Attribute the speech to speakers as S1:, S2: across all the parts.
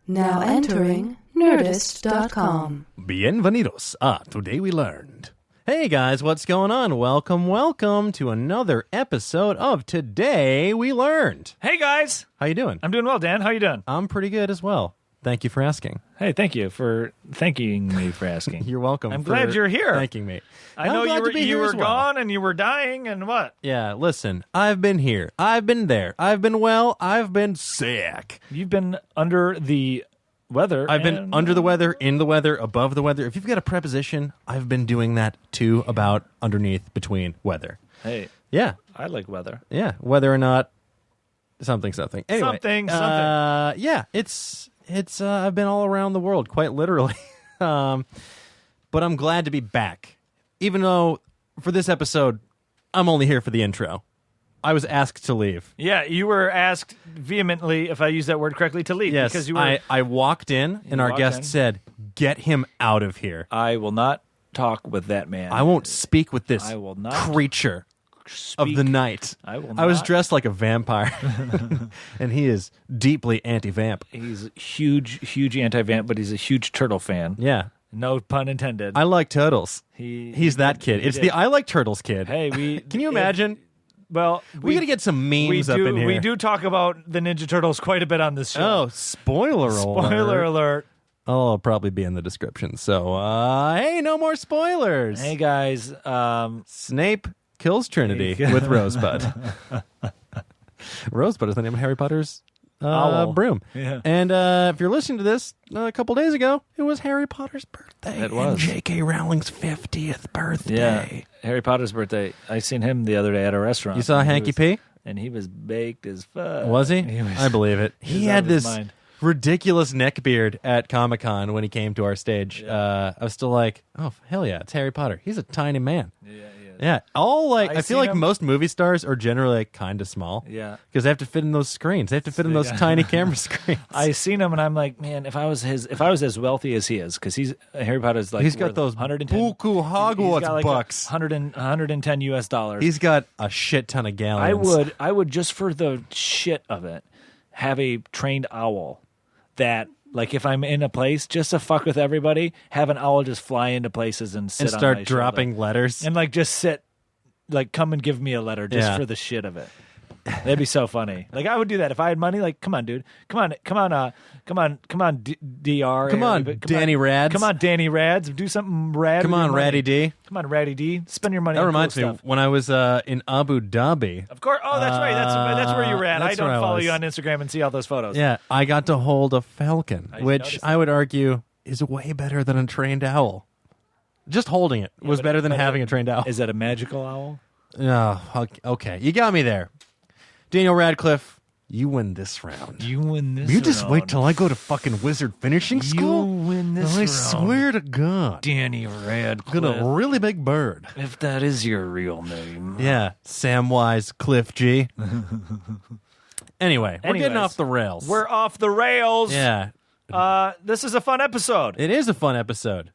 S1: Now entering Nerdist.com.
S2: Bienvenidos a Today We Learned. Hey guys, what's going on? Welcome to another episode of Today We Learned.
S3: Hey guys!
S2: How you doing?
S3: I'm doing well, Dan. How you doing?
S2: I'm pretty good as well. Thank you for asking.
S3: Hey, thank you for thanking me for asking.
S2: You're welcome.
S3: I'm glad you're here.
S2: Thanking me.
S3: I know you were gone and you were dying and what?
S2: Yeah, listen, I've been here. I've been there. I've been well. I've been sick.
S3: You've been under the weather.
S2: I've been under the weather, in the weather, above the weather. If you've got a preposition, I've been doing that too, about, underneath, between, weather.
S3: Hey.
S2: Yeah.
S3: I like weather.
S2: Yeah, whether or not something. Anyway.
S3: Something.
S2: Yeah, it's I've been all around the world, quite literally. But I'm glad to be back. Even though for this episode, I'm only here for the intro. I was asked to leave.
S3: Yeah, you were asked vehemently, if I use that word correctly, to leave.
S2: Yes,
S3: because you were.
S2: I walked in, and our guest said, "Get him out of here."
S3: I will not talk with that man.
S2: I won't speak with this
S3: I will not
S2: creature of the night.
S3: I will not.
S2: I was dressed like a vampire, and he is deeply anti-vamp.
S3: He's huge anti-vamp, but he's a huge turtle fan.
S2: Yeah.
S3: No pun intended.
S2: I like turtles.
S3: He's
S2: that kid. It's the I like turtles kid.
S3: Hey,
S2: can you imagine?
S3: Well,
S2: we got to get some memes up in here.
S3: We do talk about the Ninja Turtles quite a bit on this show.
S2: Oh, spoiler alert.
S3: Spoiler alert.
S2: Oh, it'll probably be in the description. So, hey, no more spoilers.
S3: Hey, guys.
S2: Snape kills Trinity with Rosebud. Rosebud is the name of Harry Potter's broom.
S3: Yeah.
S2: And if you're listening to this a couple days ago, it was Harry Potter's birthday.
S3: It was.
S2: And J.K. Rowling's 50th birthday.
S3: Yeah, Harry Potter's birthday. I seen him the other day at a restaurant.
S2: You saw Hanky P?
S3: And he was baked as fuck.
S2: Was he? I believe it.
S3: He
S2: He had this ridiculous neck beard at Comic-Con when he came to our stage. I was still like, oh, hell yeah, it's Harry Potter. He's a tiny man.
S3: Yeah, he is.
S2: Yeah, I feel like
S3: him.
S2: most movie stars are generally like, kind of small.
S3: Yeah.
S2: Because they have to fit in those screens. They have to fit in those tiny camera screens.
S3: I seen him and I'm like, man, if I was as wealthy as he is, because Harry Potter's like,
S2: he's got those
S3: 110
S2: buku Hogwarts
S3: he's got like
S2: bucks.
S3: 110 US dollars.
S2: He's got a shit ton of gallons.
S3: I would just for the shit of it have a trained owl that, like, if I'm in a place just to fuck with everybody, have an owl just fly into places and sit
S2: and start
S3: on my
S2: dropping
S3: shoulder.
S2: letters
S3: And like just sit, like come and give me a letter just for the shit of it. That'd be so funny. Like I would do that if I had money. Like, come on, dude. Come on, DR.
S2: Come on, Danny Rads.
S3: Come on, Danny Rads. Do something rad.
S2: Come on, Ratty D.
S3: Come on, Ratty D. Spend your money.
S2: That
S3: on
S2: reminds
S3: cool
S2: me,
S3: stuff.
S2: when I was in Abu Dhabi.
S3: Of course. Oh, that's right. That's where you were at. I
S2: That's
S3: don't
S2: where I
S3: follow
S2: was.
S3: you on Instagram and see all those photos.
S2: Yeah, I got to hold a falcon, which
S3: noticed
S2: I would argue is way better than a trained owl. Just holding it was better than having a trained owl.
S3: Is that a magical owl?
S2: Oh, okay. You got me there. Daniel Radcliffe, you win this round.
S3: You win this
S2: You just
S3: round.
S2: wait till I go to fucking wizard finishing school.
S3: You win this
S2: I
S3: round.
S2: swear to God.
S3: Danny Radcliffe.
S2: Got a really big bird.
S3: If that is your real name.
S2: Yeah, Samwise Cliff G. Anyway, we're getting off the rails.
S3: We're off the rails.
S2: Yeah.
S3: This is a fun episode.
S2: It is a fun episode.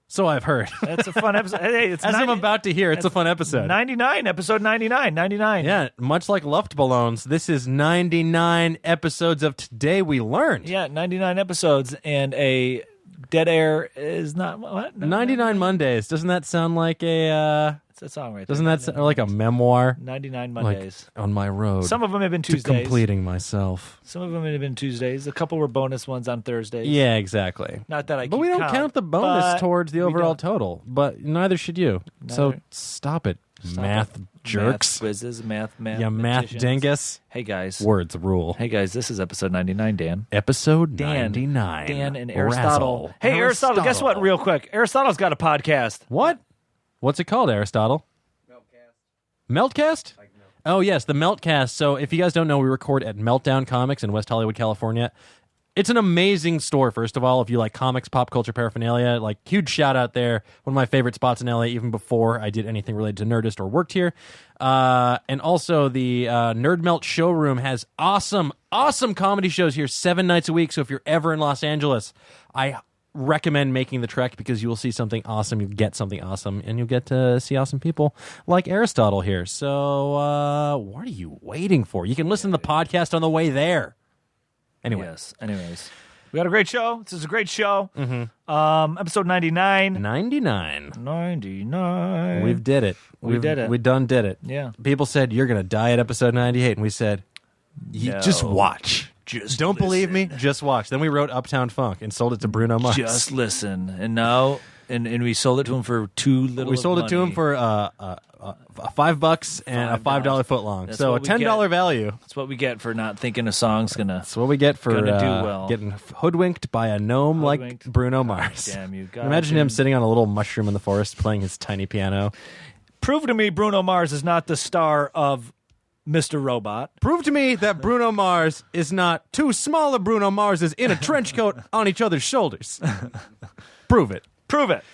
S2: So I've heard.
S3: That's a fun episode. Hey, it's
S2: As I'm about to hear, it's a fun episode.
S3: 99, episode 99.
S2: Yeah, much like Luftballons, this is 99 episods of Today We Learned.
S3: Yeah, 99 episodes, and a dead air is not what?
S2: 99 Mondays. Doesn't that sound like a...
S3: It's a song right there.
S2: doesn't that sound like a memoir?
S3: 99 Mondays.
S2: Like, on my road.
S3: Some of them have been
S2: to
S3: Tuesdays.
S2: completing myself.
S3: Some of them have been Tuesdays. A couple were bonus ones on Thursdays.
S2: Yeah, exactly.
S3: Not that I
S2: But we don't count the bonus towards the overall
S3: don't.
S2: total. But neither should you. So stop it, math jerks.
S3: Math quizzes, math.
S2: Yeah, math dingus.
S3: Hey, guys.
S2: Words rule.
S3: Hey, guys, this is episode 99, Dan.
S2: Episode
S3: Dan,
S2: 99.
S3: Dan and Aristotle.
S2: Razzle.
S3: Hey, Aristotle, guess what, real quick? Aristotle's got a podcast.
S2: What? What's it called, Aristotle? Meltcast? Oh, yes, the Meltcast. So if you guys don't know, we record at Meltdown Comics in West Hollywood, California. It's an amazing store, first of all, if you like comics, pop culture paraphernalia. Like, huge shout out there. One of my favorite spots in LA, even before I did anything related to Nerdist or worked here. And also, the Nerd Melt showroom has awesome comedy shows here 7 nights a week. So if you're ever in Los Angeles, I recommend making the trek because you will see something awesome, you get something awesome, and you'll get to see awesome people like Aristotle here. So what are you waiting for? You can listen to the podcast on the way there. Anyway.
S3: Yes. Anyways, We got a great show. This is a great show. Episode 99.
S2: 99.
S3: 99.
S2: We did it.
S3: We did it.
S2: We done did it.
S3: Yeah.
S2: People said, you're going to die at episode 98. And we said,
S3: No.
S2: just watch.
S3: Just
S2: Don't believe me?
S3: listen.
S2: Just watch. Then we wrote Uptown Funk and sold it to Bruno Mars.
S3: Just listen. And now, and we sold it to him for too little.
S2: We sold it to him for $5 and a $5 footlong.
S3: That's
S2: So a
S3: what we
S2: $10
S3: get.
S2: value.
S3: That's what we get for not thinking a song's gonna.
S2: That's what we get for
S3: Gonna do well.
S2: getting hoodwinked by a gnome like
S3: Hoodwinked.
S2: Bruno Mars.
S3: Damn you!
S2: Imagine him sitting on a little mushroom in the forest playing his tiny piano.
S3: Prove to me Bruno Mars is not the star of Mr. Robot.
S2: Prove to me that Bruno Mars is not two smaller Bruno Marses in a trench coat on each other's shoulders. Prove it.
S3: Prove it.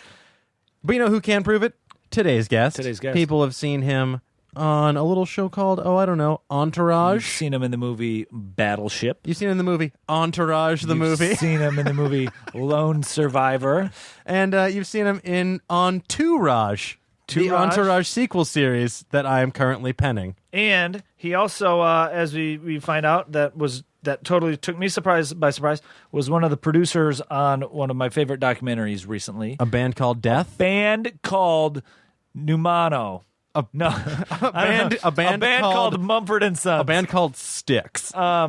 S2: But you know who can prove it? Today's guest.
S3: Today's guest.
S2: People have seen him on a little show called,
S3: You've
S2: Entourage.
S3: seen him in the movie Battleship.
S2: You've seen him in the movie Entourage, the movie.
S3: You've seen him in the movie Lone Survivor.
S2: And you've seen him in Entourage, the
S3: Tourage?
S2: Entourage sequel series that I am currently penning.
S3: And he also, as we find out, that totally took me by surprise, was one of the producers on one of my favorite documentaries recently.
S2: A band called Death.
S3: Band called Numano.
S2: A band
S3: called Mumford and Sons.
S2: A band called Styx.
S3: A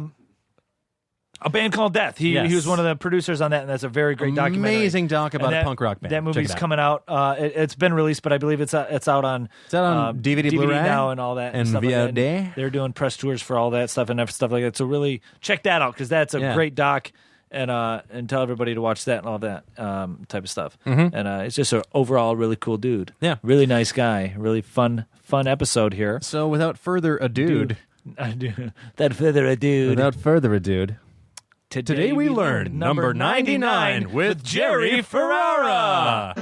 S3: band called Death. He was one of the producers on that, and that's a very great documentary.
S2: Amazing doc about
S3: And
S2: a punk rock band.
S3: That
S2: Check
S3: movie's
S2: it out.
S3: coming out. It's been released, but I believe it's out on
S2: DVD Blu-ray
S3: now and all that
S2: and
S3: stuff like that.
S2: VOD.
S3: And they're doing press tours for all that stuff and stuff like that. So really check that out because that's a great doc. And tell everybody to watch that and all that type of stuff. And it's just an overall really cool dude.
S2: Yeah.
S3: Really nice guy. Really fun episode here.
S2: So without further ado,
S3: Without further ado,
S2: today we learned number 99 with Jerry Ferrara.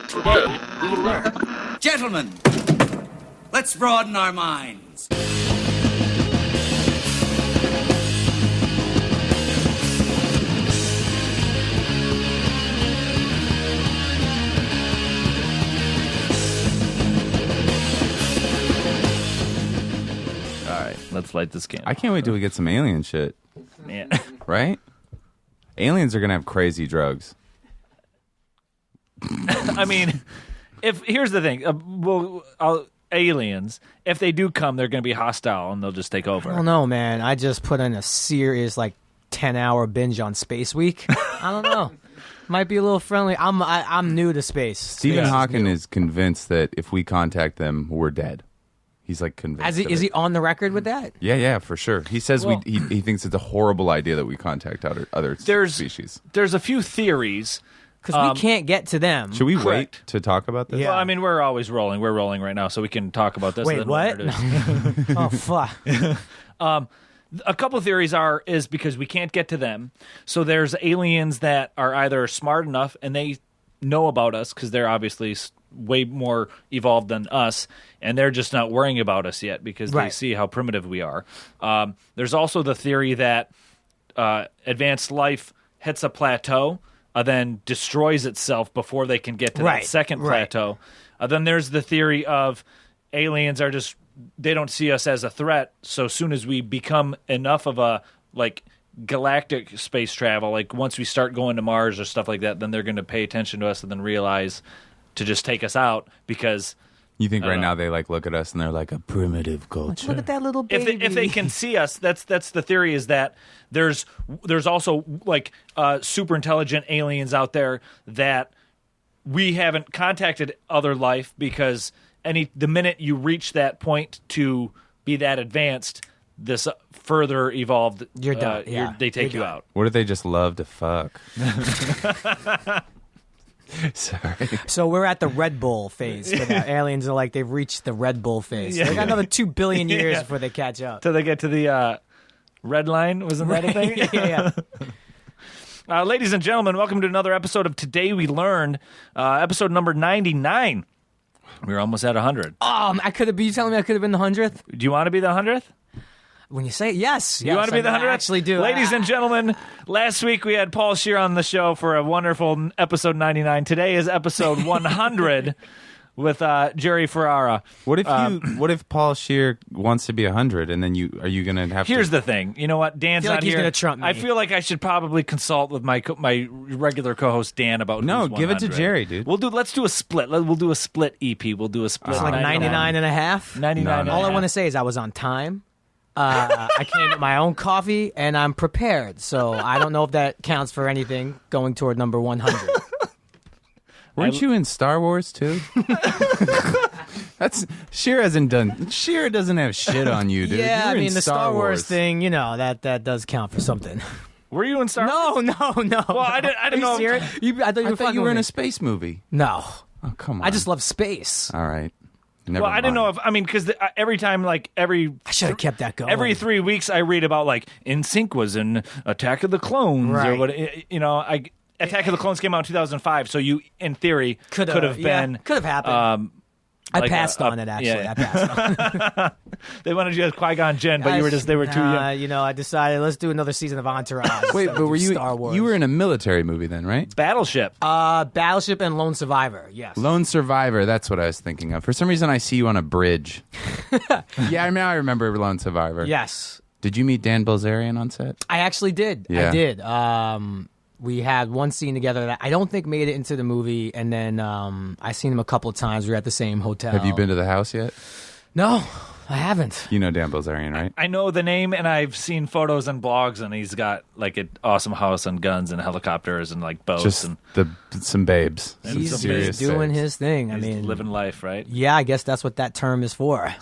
S4: Today we learn. Gentlemen, let's broaden our minds.
S3: let's light this candle.
S5: I can't wait till we get some alien shit.
S3: Man.
S5: Right? Aliens are going to have crazy drugs.
S3: I mean, here's the thing. Aliens, if they do come, they're going to be hostile and they'll just take over.
S6: I don't know, man. I just put in a serious 10-hour binge on Space Week. I don't know. Might be a little friendly. I'm new to space.
S5: Stephen Hawking is convinced that if we contact them, we're dead. He's convinced.
S6: Is he on the record with that?
S5: Yeah, for sure. He says he thinks it's a horrible idea that we contact other species.
S3: There's a few theories.
S6: Because we can't get to them.
S5: Should we
S3: Correct.
S5: wait to talk about this?
S6: Yeah.
S3: Well, I mean, we're always rolling. We're rolling right now, so we can talk about this.
S6: Wait, what? Oh, fuck.
S3: A couple theories is because we can't get to them. So there's aliens that are either smart enough and they know about us because they're obviously way more evolved than us, and they're just not worrying about us yet because they see how primitive we are. There's also the theory that advanced life hits a plateau, then destroys itself before they can get to that second plateau. Then there's the theory of aliens are just, they don't see us as a threat, so soon as we become enough of a galactic space travel, once we start going to Mars or stuff like that, then they're going to pay attention to us and then realize to just take us out because
S5: You think right now they look at us and they're like a primitive culture.
S6: Look at that little baby.
S3: if they can see us, that's the theory, is that there's also super intelligent aliens out there that we haven't contacted other life because the minute you reach that point to be that advanced, this further evolved,
S6: You're done.
S3: they take you out.
S5: What if they just love to fuck? Sorry.
S6: So we're at the Red Bull phase. For that. Aliens are they've reached the Red Bull phase. They got another 2 billion years before they catch up.
S3: Till they get to the red line. Wasn't that a thing?
S6: Yeah.
S3: Ladies and gentlemen, welcome to another episode of Today We Learned, episode number 99. We're almost at 100.
S6: You telling me I could have been the 100th?
S3: Do you want to be the 100th?
S6: When you say it, yes.
S3: You want to be the 100th?
S6: I actually do.
S3: Ladies and gentlemen, last week we had Paul Scheer on the show for a wonderful episode 99. Today is episode 100. with Jerry Ferrara.
S5: What if Paul Scheer wants to be 100, and then are you going to have?
S3: Here's the thing. You know what? Dan's
S6: I feel like
S3: not
S6: he's
S3: here.
S6: gonna trump me.
S3: I feel like I should probably consult with my regular co-host Dan about.
S5: No,
S3: who's
S5: give it to
S3: 100.
S5: Jerry, dude.
S3: Let's do a split. We'll do a split EP. We'll do a split.
S6: It's like 99 and a half.
S3: 99.
S5: No.
S6: All I want to say is I was on time. I came with my own coffee, and I'm prepared. So I don't know if that counts for anything going toward number 100.
S5: Weren't you in Star Wars too? Scheer doesn't have shit on you, dude.
S6: Yeah,
S5: You were
S6: I
S5: in
S6: mean the Star Wars thing, that does count for something.
S3: Were you in Star Wars?
S6: No.
S3: Well, I didn't know.
S6: Serious? I thought
S5: you were in a space movie.
S6: No.
S5: Oh, come on.
S6: I just love space.
S5: All right. Never
S3: Well, I didn't
S5: mind.
S3: know because every time,
S6: I should have kept that going.
S3: every 3 weeks, I read about NSYNC was in Attack of the Clones or
S6: Right.
S3: what. Attack of the Clones came out in 2005, so you, in theory, could have been.
S6: Could have happened. I
S3: like
S6: passed on it, actually.
S3: yeah.
S6: I passed on
S3: They wanted you as Qui-Gon Jinn, but they were too young.
S6: I decided let's do another season of Entourage.
S5: Wait, but were you?
S6: Star Wars?
S5: You were in a military movie then, right?
S3: Battleship.
S6: Battleship and Lone Survivor. Yes.
S5: Lone Survivor. That's what I was thinking of. For some reason, I see you on a bridge. Yeah, I remember Lone Survivor.
S6: Yes.
S5: Did you meet Dan Bilzerian on set?
S6: I actually did.
S5: Yeah.
S6: I did. We had one scene together that I don't think made it into the movie, and then I seen him a couple of times. We were at the same hotel.
S5: Have you been to the house yet?
S6: No, I haven't.
S5: You know Dan Bilzerian, right?
S3: I know the name, and I've seen photos and blogs, and he's got an awesome house and guns and helicopters and boats.
S5: Just
S3: and
S5: some babes.
S6: He's
S5: Some serious
S6: doing
S5: babes.
S6: his thing.
S3: he's
S6: I mean,
S3: living life, right?
S6: yeah, I guess that's what that term is for.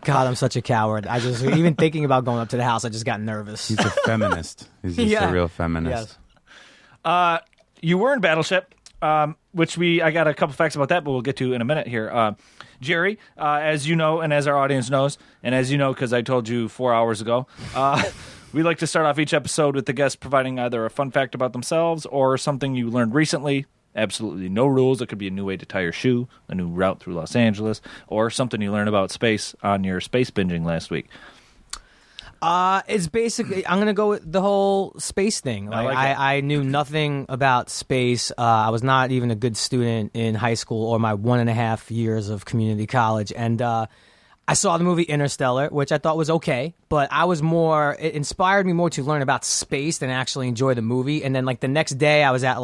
S6: God, I'm such a coward. Even thinking about going up to the house, I just got nervous.
S5: He's a feminist. He's just a real feminist.
S6: Yes.
S3: You were in Battleship, which I got a couple facts about that, but we'll get to in a minute here. Jerry, as you know, and as our audience knows, and as you know because I told you 4 hours ago, we like to start off each episode with the guest providing either a fun fact about themselves or something you learned recently. Absolutely no rules. It could be a new way to tie your shoe, a new route through Los Angeles, or something you learned about space on your space binging last week.
S6: It's basically, I'm going to go with the whole space thing. I knew nothing about space. I was not even a good student in high school or my 1.5 years of community college. And I saw the movie Interstellar, which I thought was okay, but it inspired me more to learn about space than actually enjoy the movie. And then the next day I was at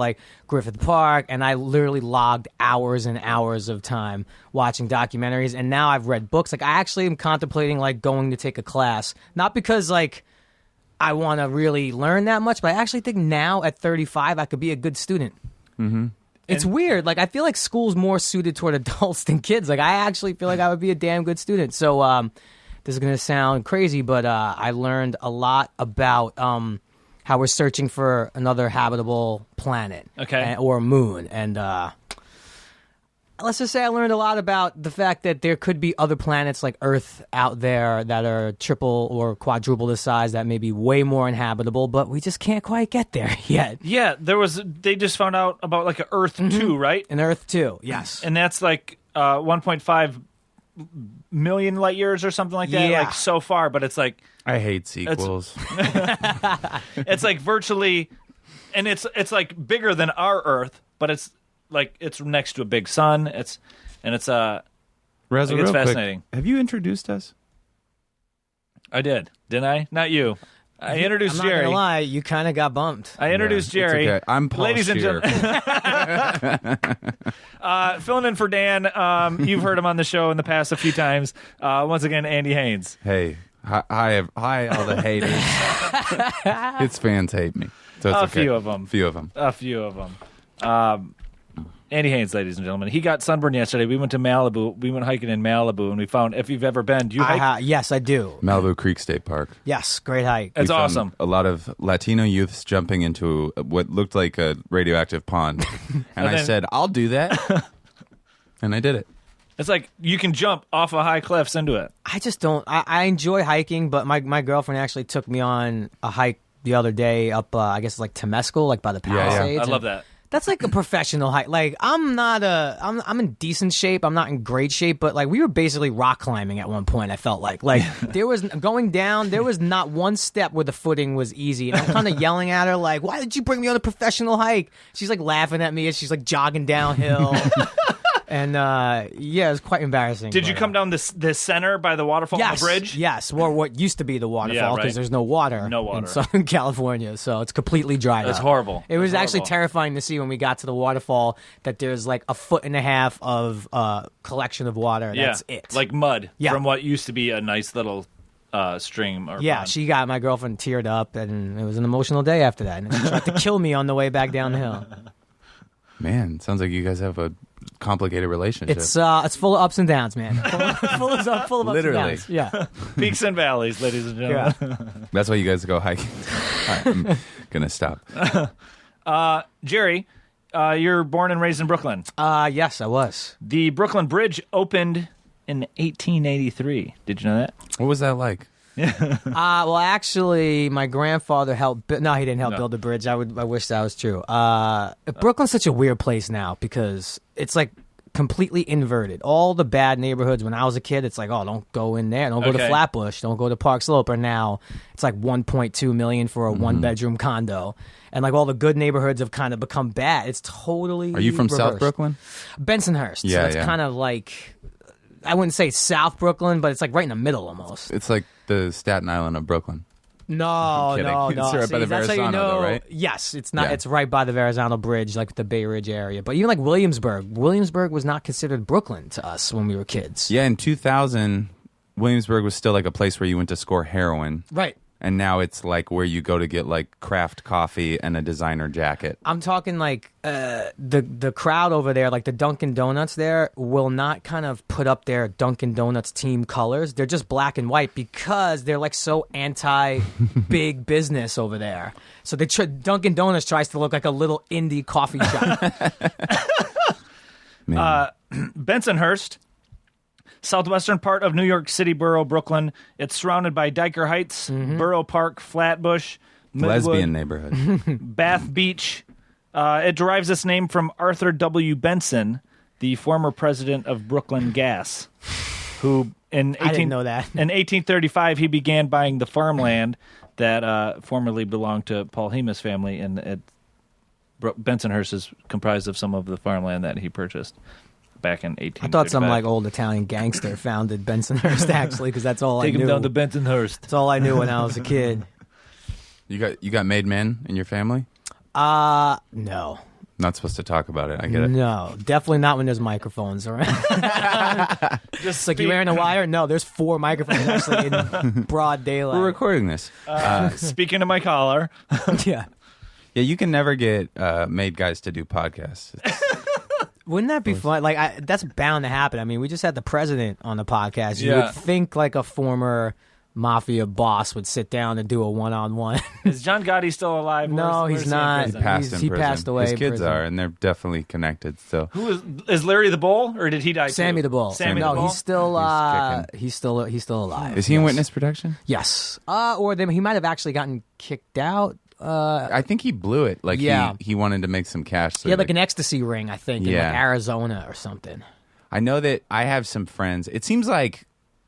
S6: Griffith Park, and I literally logged hours and hours of time watching documentaries. And now I've read books. I actually am contemplating going to take a class, not because I want to really learn that much, but I actually think now at 35 I could be a good student. Mm-hmm. It's weird. I feel like school's more suited toward adults than kids. I actually feel like I would be a damn good student. So this is going to sound crazy, but I learned a lot about how we're searching for another habitable planet or moon. And let's just say I learned a lot about the fact that there could be other planets like Earth out there that are triple or quadruple the size that may be way more inhabitable, but we just can't quite get there yet.
S3: Yeah, they just found out about an Earth 2, right?
S6: An Earth 2, yes.
S3: And that's 1.5 million light years or something like that.
S6: Yeah.
S3: So far, but it's
S5: I hate sequels.
S3: it's virtually, and it's bigger than our Earth, but it's it's next to a big sun. It's
S5: Razzle,
S3: it's
S5: real
S3: fascinating.
S5: Quick, have you introduced us?
S3: I did, didn't I? Not you. I introduced
S6: I'm not
S3: Jerry.
S6: gonna lie, you kind of got bumped.
S3: I introduced Jerry.
S5: It's okay. I'm Paul
S3: Ladies and
S5: Scheer.
S3: gentlemen, filling in for Dan. You've heard him on the show in the past a few times. Once again, Andy Haynes.
S5: Hey, hi, all the haters. Its fans hate me. So it's
S3: A
S5: okay.
S3: few of them. A few of them. Andy Haynes, ladies and gentlemen. He got sunburned yesterday. We went to Malibu. We went hiking in Malibu, and we found, if you've ever been, do you hike?
S6: Yes, I do.
S5: Malibu Creek State Park.
S6: Yes, great hike.
S3: It's
S5: We found
S3: awesome.
S5: A lot of Latino youths jumping into what looked like a radioactive pond. And I
S3: then-
S5: said, I'll do that. And I did it.
S3: It's you can jump off of high cliffs into it.
S6: I just don't. I enjoy hiking, but my girlfriend actually took me on a hike the other day up, I guess it's Temescal, by the Palisades.
S3: I love that.
S6: That's like a professional hike. Like I'm in decent shape. I'm not in great shape, but like we were basically rock climbing at one point. I felt like there was going down. There was not one step where the footing was easy. And I'm kind of yelling at her like, "Why did you bring me on a professional hike?" She's like laughing at me as she's like jogging downhill. And it was quite embarrassing.
S3: Did you come down this center by the waterfall on the bridge?
S6: Yes, or what used to be the waterfall because there's no water in Southern California, so it's completely dried
S3: That's
S6: up.
S3: horrible.
S6: It was actually terrifying to see when we got to the waterfall that there's like 1.5 foot of collection of water. That's it.
S3: Like mud from what used to be a nice little stream. Or pond.
S6: My girlfriend teared up, and it was an emotional day after that. And she tried to kill me on the way back down the hill.
S5: Man, sounds like you guys have a complicated relationship.
S6: It's full of ups and downs, man. full of ups
S5: Literally.
S6: and downs. Yeah.
S3: Peaks and valleys, ladies and gentlemen.
S6: Yeah.
S5: That's why you guys go hiking. All right, I'm gonna stop.
S3: Jerry, you're born and raised in Brooklyn.
S6: Yes, I was.
S3: The Brooklyn Bridge opened in 1883. Did you know that?
S5: What was that like?
S6: Well, actually, my grandfather helped. No, he didn't help build the bridge. I wish that was true. Brooklyn's such a weird place now because it's like completely inverted. All the bad neighborhoods when I was a kid, it's like, oh, don't go in there. Don't go to Flatbush. Don't go to Park Slope. Or now it's like $1.2 million for a one-bedroom condo. And like all the good neighborhoods have kind of become bad. It's totally.
S5: Are you from
S6: reversed.
S5: South Brooklyn?
S6: Bensonhurst.
S5: Yeah,
S6: so it's kind of like. I wouldn't say South Brooklyn, but it's like right in the middle almost.
S5: It's like the Staten Island of Brooklyn.
S6: No.
S5: It's right by the
S6: that's how
S5: Verrazano,
S6: you know,
S5: though, right?
S6: Yes, it's not. Yeah. It's right by the Verrazano Bridge, like the Bay Ridge area. But even like Williamsburg was not considered Brooklyn to us when we were kids.
S5: Yeah, in 2000, Williamsburg was still like a place where you went to score heroin.
S6: Right.
S5: And now it's like where you go to get like craft coffee and a designer jacket.
S6: I'm talking like the crowd over there, like the Dunkin' Donuts there, will not kind of put up their Dunkin' Donuts team colors. They're just black and white because they're like so anti-big business over there. So Dunkin' Donuts tries to look like a little indie coffee shop.
S3: Bensonhurst. Southwestern part of New York City borough, Brooklyn. It's surrounded by Dyker Heights, Borough Park, Flatbush, Midwood,
S5: lesbian neighborhood,
S3: Bath Beach. It derives its name from Arthur W. Benson, the former president of Brooklyn Gas, who I didn't know that. In 1835 he began buying the farmland that formerly belonged to Paul Hemus family, and Bensonhurst is comprised of some of the farmland that he purchased back in 1835.
S6: I thought some like old Italian gangster founded Bensonhurst actually, because that's all I knew.
S3: Take him down to Bensonhurst.
S6: That's all I knew when I was a kid.
S5: You got made men in your family?
S6: No.
S5: Not supposed to talk about it. I get it.
S6: No, definitely not when there's microphones around. Just like you wearing a wire? No, there's 4 microphones actually in broad daylight.
S5: We're recording this.
S3: Speaking to my caller.
S6: Yeah.
S5: Yeah, you can never get made guys to do podcasts.
S6: Wouldn't that be fun? Like, that's bound to happen. I mean, we just had the president on the podcast. You would think like a former mafia boss would sit down and do a one-on-one.
S3: Is John Gotti still alive?
S6: No, he's not.
S5: He
S6: passed away.
S5: His kids are, and they're definitely connected. So,
S3: who is Larry the Bull, or did he die?
S6: Sammy the Bull.
S3: Sammy
S6: no,
S3: the Bull?
S6: he's still alive.
S5: Is he in witness protection?
S6: Yes. Or he might have actually gotten kicked out.
S5: I think he blew it. Like he wanted to make some cash. So
S6: he had like an ecstasy ring, I think, in like Arizona or something.
S5: I know that I have some friends. It seems like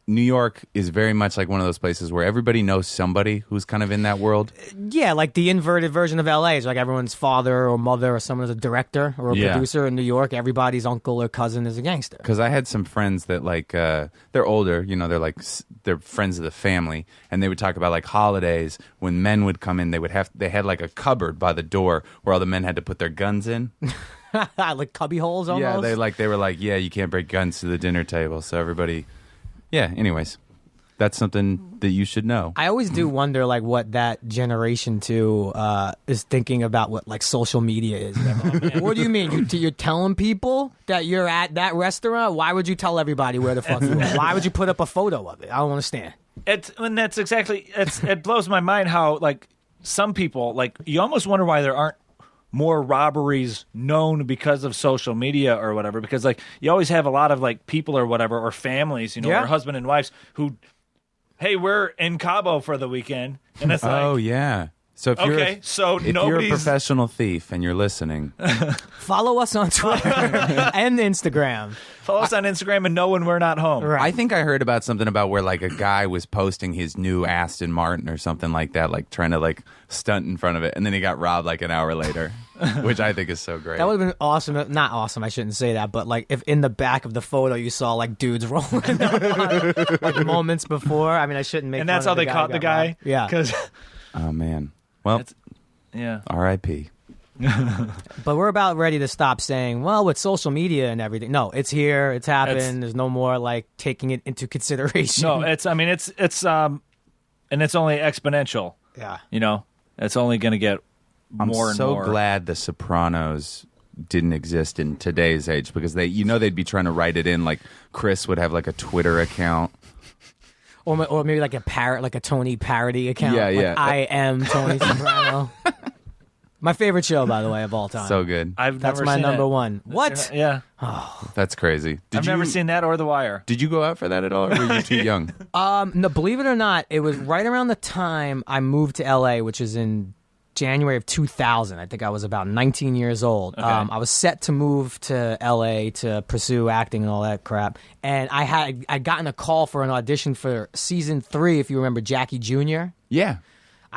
S5: New York is very much like one of those places where everybody knows somebody who's kind of in that world.
S6: Yeah, like the inverted version of LA is like everyone's father or mother or someone is a director or a producer in New York. Everybody's uncle or cousin is a gangster.
S5: Because I had some friends that like they're older, you know, they're friends of the family, and they would talk about like holidays when men would come in. They had like a cupboard by the door where all the men had to put their guns in.
S6: Like cubby holes almost.
S5: Yeah, they were like, yeah, you can't bring guns to the dinner table, so everybody. Yeah, anyways, that's something that you should know.
S6: I always do wonder, like, what that generation too is thinking about what like social media is. What do you mean? You're telling people that you're at that restaurant? Why would you tell everybody where the fuck you are? Why would you put up a photo of it? I don't understand.
S3: It blows my mind how like some people, like, you almost wonder why there aren't more robberies known because of social media or whatever, because like you always have a lot of like people or whatever, or families, you know, or husband and wives who, hey, we're in Cabo for the weekend, and it's like,
S5: oh yeah, So if you're a
S3: nobody's
S5: professional thief and you're listening,
S6: Follow us on Twitter and Instagram.
S3: Follow us on Instagram and know when we're not home.
S6: Right.
S5: I think I heard about something about where like a guy was posting his new Aston Martin or something like that, like trying to like stunt in front of it, and then he got robbed like an hour later, which I think is so great.
S6: That would have been awesome. Not awesome, I shouldn't say that, but like if in the back of the photo you saw like dudes rolling like moments before. I mean, I shouldn't make.
S3: And that's
S6: fun
S3: how
S6: of
S3: they caught the guy.
S6: robbed. Yeah.
S3: Because
S5: Oh man. Well, R.I.P.
S6: But we're about ready to stop saying, well, with social media and everything. No, it's here. It's happened. There's no more like taking it into consideration.
S3: no, it's and it's only exponential.
S6: Yeah.
S3: You know, it's only going to get more and
S5: so
S3: more.
S5: glad The Sopranos didn't exist in today's age, because they'd be trying to write it in like Chris would have like a Twitter account.
S6: Or maybe like a Tony parody account.
S5: Yeah,
S6: like,
S5: yeah.
S6: I am Tony Soprano. My favorite show, by the way, of all time.
S5: So good.
S3: That's
S6: That's my number one. What?
S3: Yeah.
S5: That's crazy.
S3: I've never seen that or The Wire.
S5: Did you go out for that at all, or were you too young?
S6: No, believe it or not, it was right around the time I moved to LA, which is in January of 2000. I think I was about 19 years old.
S3: Okay.
S6: I was set to move to LA to pursue acting and all that crap. And I'd gotten a call for an audition for season 3, if you remember Jackie Jr.
S5: Yeah.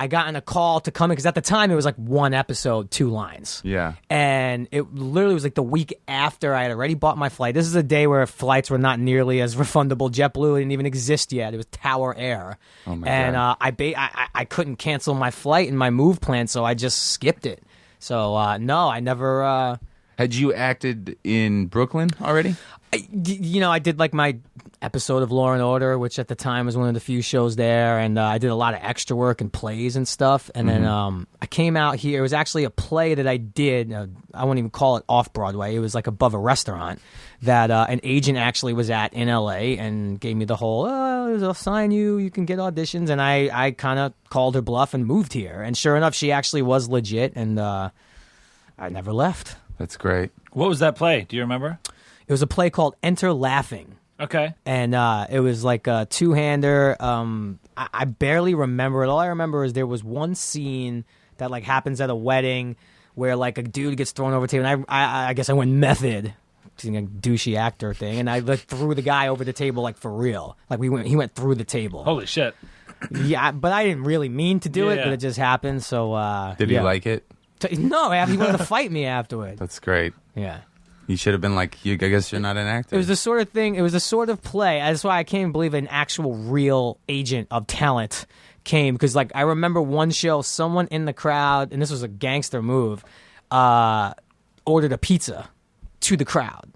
S6: I gotten a call to come in because at the time it was like 1 episode, 2 lines.
S5: Yeah.
S6: And it literally was like the week after I had already bought my flight. This is a day where flights were not nearly as refundable. JetBlue didn't even exist yet. It was Tower Air.
S5: Oh my
S6: and
S5: God.
S6: I couldn't cancel my flight and my move plan, so I just skipped it. So no, I never.
S5: Had you acted in Brooklyn already?
S6: I did like my episode of Law and Order, which at the time was one of the few shows there, and I did a lot of extra work and plays and stuff. And then I came out here. It was actually a play that I did. I won't even call it off Broadway. It was like above a restaurant that an agent actually was at in LA and gave me the whole, I'll sign you. You can get auditions. And I kind of called her bluff and moved here. And sure enough, she actually was legit, and I never left.
S5: That's great.
S3: What was that play? Do you remember?
S6: It was a play called Enter Laughing.
S3: Okay.
S6: And it was like a two-hander. I barely remember it. All I remember is there was one scene that like happens at a wedding where like a dude gets thrown over the table. And I guess I went method, doing a douchey actor thing, and I like threw the guy over the table like for real. Like he went through the table.
S3: Holy shit.
S6: Yeah, but I didn't really mean to do it, but it just happened. So
S5: Did he like it?
S6: No, he wanted to fight me afterward.
S5: That's great.
S6: Yeah.
S5: You should have been like, I guess you're not an actor.
S6: It was the sort of thing. It was the sort of play. That's why I can't believe an actual real agent of talent came. Because like I remember one show, someone in the crowd, and this was a gangster move, ordered a pizza to the crowd.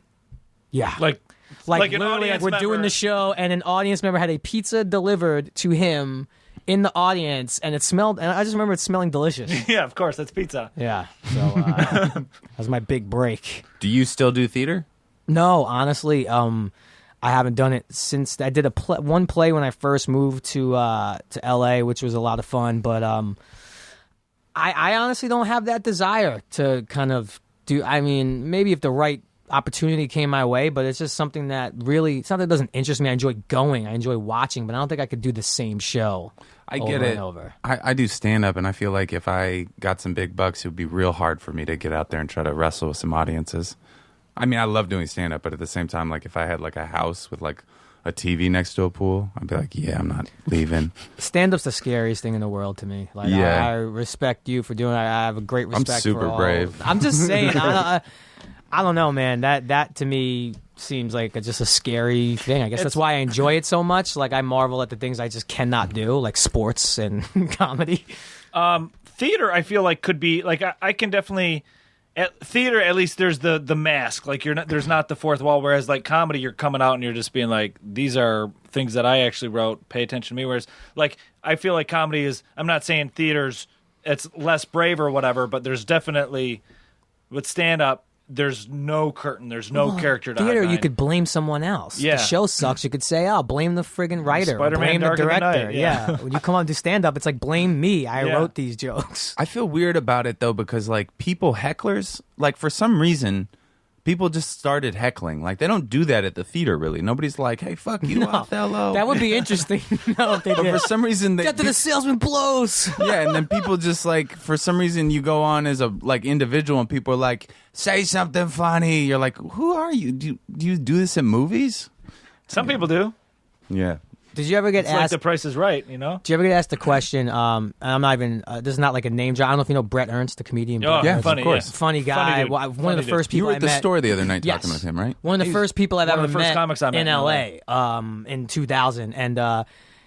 S6: Yeah,
S3: Like an
S6: literally,
S3: audience
S6: we're doing
S3: member.
S6: the show, and an audience member had a pizza delivered to him in the audience, and it smelled. And I just remember it smelling delicious.
S3: Yeah, of course. That's pizza.
S6: Yeah, so that was my big break.
S5: Do you still do theater?
S6: No, honestly, I haven't done it since I did one play when I first moved to LA, which was a lot of fun. But I honestly don't have that desire to kind of do. I mean, maybe if the right opportunity came my way, but it's just something that really, it's something that doesn't interest me. I enjoy going, I enjoy watching, but I don't think I could do the same show.
S5: I
S6: over
S5: get it.
S6: And over.
S5: I do stand up, and I feel like if I got some big bucks, it would be real hard for me to get out there and try to wrestle with some audiences. I mean, I love doing stand up, but at the same time, like if I had like a house with like a TV next to a pool, I'd be like, yeah, I'm not leaving.
S6: Stand-up's the scariest thing in the world to me. Like,
S5: Yeah.
S6: I respect you for doing it. I have a great respect
S5: super
S6: for all.
S5: brave.
S6: I'm just saying, I don't know, man. That to me seems like just a scary thing. I guess that's why I enjoy it so much. Like I marvel at the things I just cannot do, like sports and comedy.
S3: Theater, I feel like could be like I can definitely at theater. At least there's the mask. Like there's not the fourth wall. Whereas like comedy, you're coming out and you're just being like, these are things that I actually wrote. Pay attention to me. Whereas like I feel like comedy is. I'm not saying theaters it's less brave or whatever, but there's definitely with stand up. There's no curtain. There's no character to hide
S6: Theater, you
S3: behind.
S6: could blame someone else.
S3: Yeah.
S6: The show sucks. You could say, "Oh, blame the friggin' writer, or
S3: Spider-Man
S6: blame the
S3: Dark of the
S6: director."
S3: Night, yeah.
S6: When you come on to stand up, it's like blame me. I
S3: Yeah.
S6: wrote these jokes.
S5: I feel weird about it though, because like hecklers, like for some reason, people just started heckling. Like, they don't do that at the theater, really. Nobody's like, hey, fuck you, Othello.
S6: That would be interesting. No, if they
S5: But
S6: did.
S5: for some reason,
S6: Death to the salesman blows.
S5: yeah, and then people just like, for some reason, you go on as a like individual, and people are like, say something funny. You're like, who are you? Do you do this in movies?
S3: Some people do.
S5: Yeah.
S6: Did you ever get
S3: It's like
S6: asked?
S3: The Price is Right, you know?
S6: Did you ever get asked the question? And I'm not even. This is not like a name drop. I don't know if you know Brett Ernst, the comedian.
S3: Oh,
S6: Brett
S5: yeah,
S6: Ernst.
S3: funny,
S5: of course.
S3: yeah.
S6: Funny guy.
S3: Funny dude.
S6: One
S3: Funny
S6: of the
S3: dude.
S6: first
S5: You
S6: people
S5: were
S6: I
S5: at the
S6: met.
S5: store the other night
S6: Yes.
S5: talking with him, right?
S6: One of the first people I've
S3: one
S6: ever
S3: of the first
S6: met
S3: comics I met
S6: in
S3: in
S6: LA, in 2000, and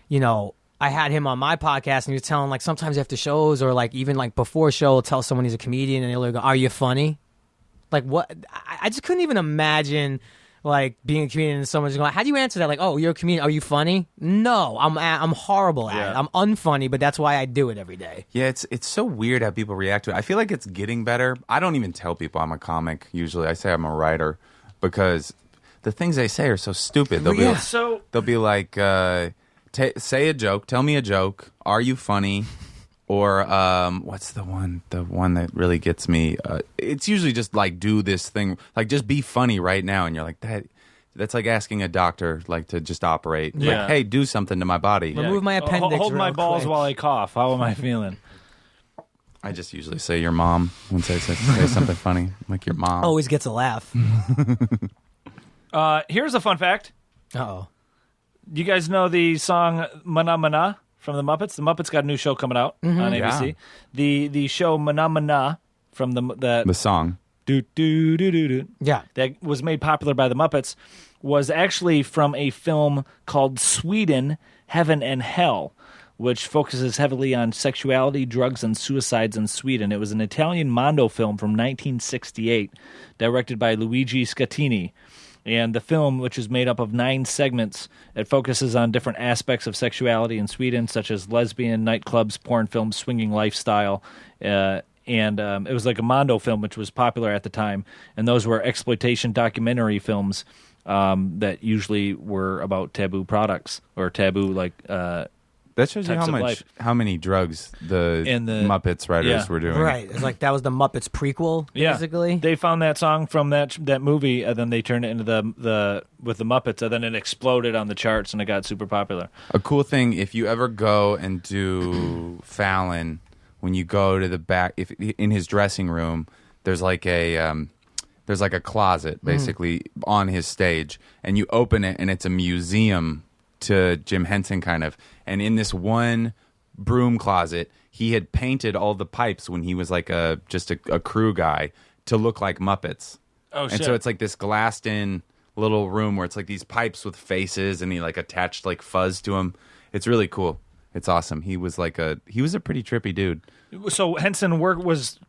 S6: you know, I had him on my podcast, and he was telling like sometimes after shows or like even like before show, he'll tell someone he's a comedian, and he'll go, "Are you funny?" Like what? I just couldn't even imagine. Like being a comedian and someone's going, how do you answer that? Like, oh, you're a comedian. Are you funny? No, I'm horrible at it. I'm unfunny, but that's why I do it every day.
S5: Yeah, it's so weird how people react to it. I feel like it's getting better. I don't even tell people I'm a comic. Usually, I say I'm a writer because the things they say are so stupid. They'll be
S3: So
S5: they'll be like, say a joke, tell me a joke. Are you funny? Or what's the one that really gets me? It's usually just like, do this thing, like just be funny right now, and you're like, that's like asking a doctor like to just operate.
S3: Yeah.
S5: Like, hey, do something to my body.
S6: Remove my appendix.
S3: Hold my
S6: real
S3: balls
S6: quick.
S3: while I cough. How am I feeling?
S5: I just usually say your mom when say something funny, like your mom.
S6: Always gets a laugh.
S3: Here's a fun fact.
S6: Uh-oh.
S3: You guys know the song Mana Mana from the Muppets? The Muppets got a new show coming out on ABC. The show Mana Mana from
S5: the song.
S3: do do do do do
S6: Yeah.
S3: that was made popular by the Muppets was actually from a film called Sweden, Heaven and Hell, which focuses heavily on sexuality, drugs, and suicides in Sweden. It was an Italian Mondo film from 1968, directed by Luigi Scattini. And the film, which is made up of 9 segments, it focuses on different aspects of sexuality in Sweden, such as lesbian, nightclubs, porn films, swinging lifestyle. And it was like a Mondo film, which was popular at the time. And those were exploitation documentary films that usually were about taboo products or taboo, like...
S5: That shows you
S3: types of life.
S5: how many drugs the Muppets writers
S3: yeah.
S5: were doing.
S6: Right. It's like that was the Muppets prequel, basically.
S3: Yeah. They found that song from that movie, and then they turned it into the with the Muppets, and then it exploded on the charts, and it got super popular.
S5: A cool thing, if you ever go and do Fallon, when you go to the back, if in his dressing room, there's like a closet basically on his stage, and you open it, and it's a museum to Jim Henson kind of. And in this one broom closet, he had painted all the pipes when he was like just a crew guy to look like Muppets.
S3: Oh, shit.
S5: And so it's like this glassed in little room where it's like these pipes with faces, and he like attached like fuzz to them. It's really cool. It's awesome. He was a pretty trippy dude.
S3: So Henson work was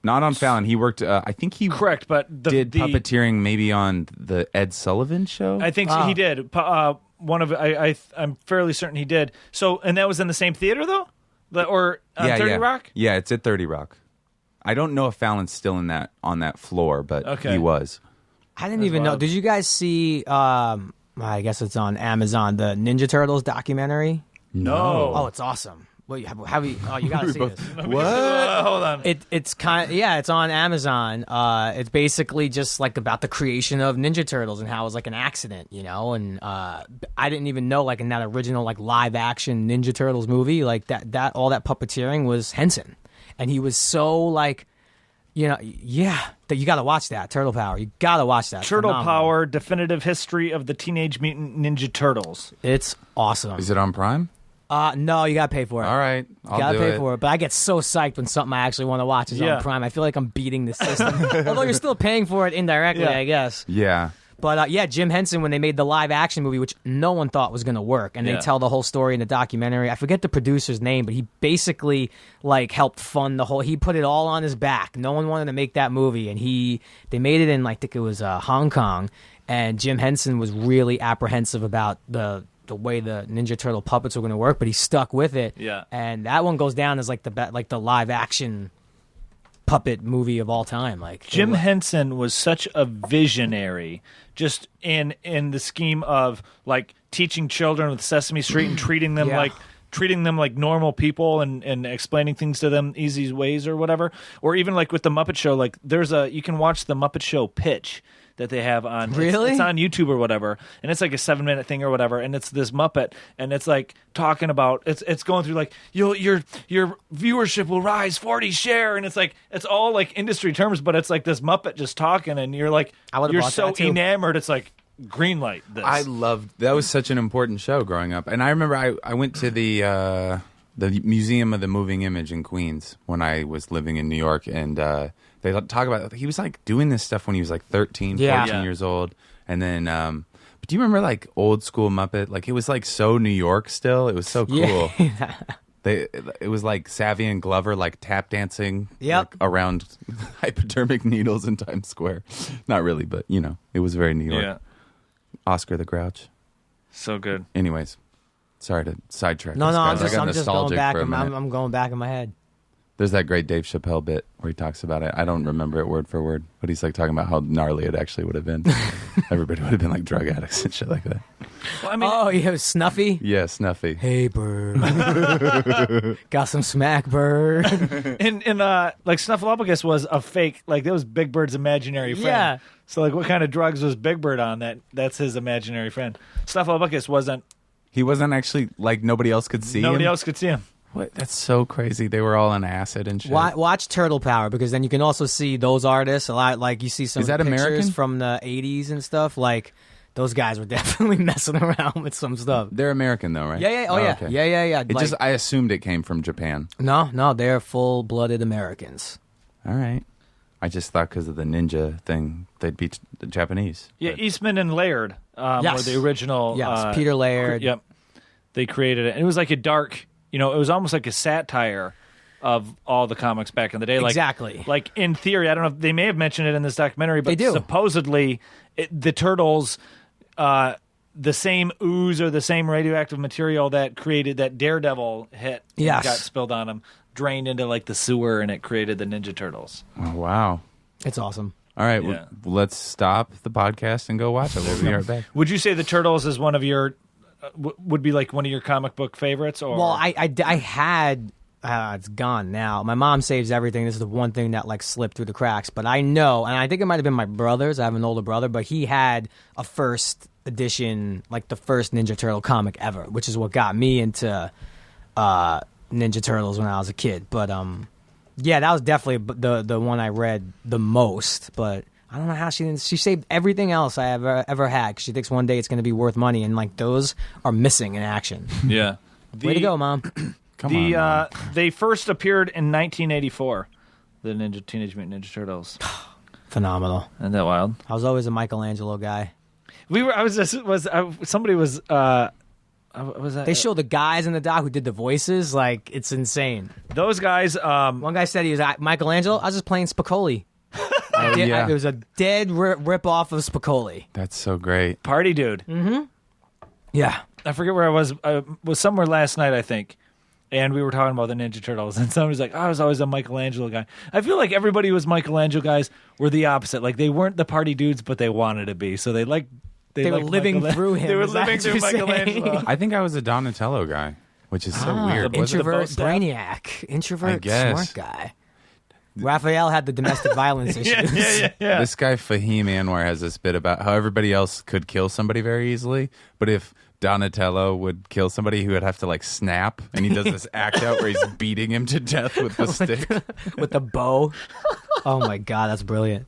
S5: Not on Fallon. He worked. I think he
S3: correct, but
S5: did puppeteering maybe on the Ed Sullivan Show.
S3: I think he did. I'm fairly certain he did. So, and that was in the same theater though, or on 30 Rock.
S5: Yeah, it's at 30 Rock. I don't know if Fallon's still on that floor, but he was.
S6: I didn't even know. Did you guys see? I guess it's on Amazon. The Ninja Turtles documentary.
S5: No.
S6: Oh, it's awesome. Well, you gotta see this.
S5: What?
S3: Hold on.
S6: It's it's on Amazon. It's basically just like about the creation of Ninja Turtles and how it was like an accident, you know. And I didn't even know like in that original like live action Ninja Turtles movie, like that all that puppeteering was Henson, and he was so like, you know, that you got to watch that Turtle Power. You got to watch that
S3: Turtle
S6: Phenomenal.
S3: Power: Definitive History of the Teenage Mutant Ninja Turtles.
S6: It's awesome.
S5: Is it on Prime?
S6: No, you gotta pay for it.
S5: All right, I'll
S6: gotta
S5: do
S6: pay
S5: it.
S6: for it. But I get so psyched when something I actually want to watch is
S3: Yeah.
S6: on Prime. I feel like I'm beating the system. Although you're still paying for it indirectly,
S3: Yeah.
S6: I guess.
S5: Yeah.
S6: But Jim Henson, when they made the live action movie, which no one thought was going to work, and
S3: Yeah.
S6: they tell the whole story in the documentary. I forget the producer's name, but he basically like helped fund the whole. He put it all on his back. No one wanted to make that movie, and they made it in I think it was Hong Kong, and Jim Henson was really apprehensive about the way the Ninja Turtle puppets were going to work, but he stuck with it.
S3: Yeah.
S6: And that one goes down as like the live action puppet movie of all time. Like
S3: Jim Henson was such a visionary, just in the scheme of like teaching children with Sesame Street and treating them
S6: Yeah.
S3: like treating them like normal people and explaining things to them easy ways or whatever. Or even like with the Muppet Show, like you can watch the Muppet Show pitch that they have on.
S6: Really?
S3: It's on YouTube or whatever, and it's like a 7-minute thing or whatever, and it's this Muppet, and it's like talking about it's going through like your viewership will rise 40 share, and it's all like industry terms, but it's like this Muppet just talking, and you're like you're so enamored, it's like green light this.
S5: I loved that. Was such an important show growing up, and I remember I went to the Museum of the Moving Image in Queens when I was living in New York, and they talk about he was like doing this stuff when he was like 13, 14 years old, and then but do you remember like old school Muppet? Like it was like so New York still. It was so cool.
S6: Yeah.
S5: It was like Savvy and Glover like tap dancing like, around hypodermic needles in Times Square. Not really, but you know, it was very New York.
S3: Yeah.
S5: Oscar the Grouch.
S3: So good.
S5: Anyways, sorry to sidetrack.
S6: No, I'm
S5: I got
S6: just going back.
S5: for a minute.
S6: I'm going back in my head.
S5: There's that great Dave Chappelle bit where he talks about it. I don't remember it word for word, but he's like talking about how gnarly it actually would have been. Everybody would have been like drug addicts and shit like that.
S3: Well, I mean,
S6: it was Snuffy.
S5: Yeah, Snuffy.
S6: Hey, bird. Got some smack, bird.
S3: and like Snuffleupagus was a fake, like that was Big Bird's imaginary friend.
S6: Yeah.
S3: So like, what kind of drugs was Big Bird on? That's his imaginary friend. Snuffleupagus wasn't.
S5: He wasn't actually like nobody else could see him.
S3: Nobody else could see him.
S5: What? That's so crazy. They were all on acid and shit.
S6: Watch Turtle Power, because then you can also see those artists a lot. Like you see some
S5: Is that
S6: pictures
S5: American?
S6: from the 80s and stuff. Like those guys were definitely messing around with some stuff.
S5: They're American though, right?
S6: Yeah. Oh, yeah.
S5: okay.
S6: Yeah.
S5: It I assumed it came from Japan.
S6: No, they're full-blooded Americans.
S5: All right. I just thought because of the ninja thing, they'd be the Japanese.
S3: Yeah,
S5: But
S3: Eastman and Laird were the original.
S6: Yes, Peter Laird.
S3: Yep. They created it. And it was like a dark, it was almost like a satire of all the comics back in the day. Like,
S6: Exactly.
S3: Like in theory, I don't know if they may have mentioned it in this documentary, but
S6: They do.
S3: supposedly the Turtles, the same ooze or the same radioactive material that created that Daredevil hit and
S6: Yes.
S3: got spilled on them, drained into like the sewer, and it created the Ninja Turtles.
S5: oh wow.
S6: It's awesome.
S5: All right,
S3: Yeah.
S5: let's stop the podcast and go watch it. We'll be right back.
S3: Would you say the Turtles is one of your would be like one of your comic book favorites? Or
S6: Well, I had. It's gone now. My mom saves everything. This is the one thing that like slipped through the cracks. But I know, and I think it might have been my brother's. I have an older brother, but he had a first edition, like the first Ninja Turtle comic ever, which is what got me into Ninja Turtles when I was a kid. But yeah, that was definitely the one I read the most. But I don't know how she saved everything else I ever had, 'cause she thinks one day it's going to be worth money, and like those are missing in action.
S3: yeah.
S6: Way to go, Mom.
S5: Come on. Mom.
S3: They first appeared in 1984. The Teenage Mutant Ninja Turtles.
S6: Phenomenal.
S3: Isn't that wild?
S6: I was always a Michelangelo guy.
S3: Somebody was. Was that?
S6: They show the guys in the doc who did the voices. Like, it's insane.
S3: Those guys.
S6: One guy said he was Michelangelo. I was just playing Spicoli.
S5: yeah.
S6: It was a dead rip off of Spicoli.
S5: That's so great.
S3: Party dude.
S6: Yeah.
S3: I forget where I was. I was somewhere last night, I think. And we were talking about the Ninja Turtles, and somebody's like, I was always a Michelangelo guy. I feel like everybody who was Michelangelo guys were the opposite. Like, they weren't the party dudes, but they wanted to be. So they were
S6: living through him.
S3: They were
S6: Is that
S3: living
S6: what
S3: through
S6: you're saying?
S3: Michelangelo.
S5: I think I was a Donatello guy, which is so weird.
S3: the-
S5: Was it-
S6: Introvert,
S3: both staff?
S6: brainiac. Introvert,
S5: I guess.
S6: smart guy. Raphael had the domestic violence issues.
S3: Yeah.
S5: This guy Fahim Anwar has this bit about how everybody else could kill somebody very easily, but if Donatello would kill somebody, he would have to like snap, and he does this act out where he's beating him to death with the stick.
S6: With the bow. Oh my God, that's brilliant.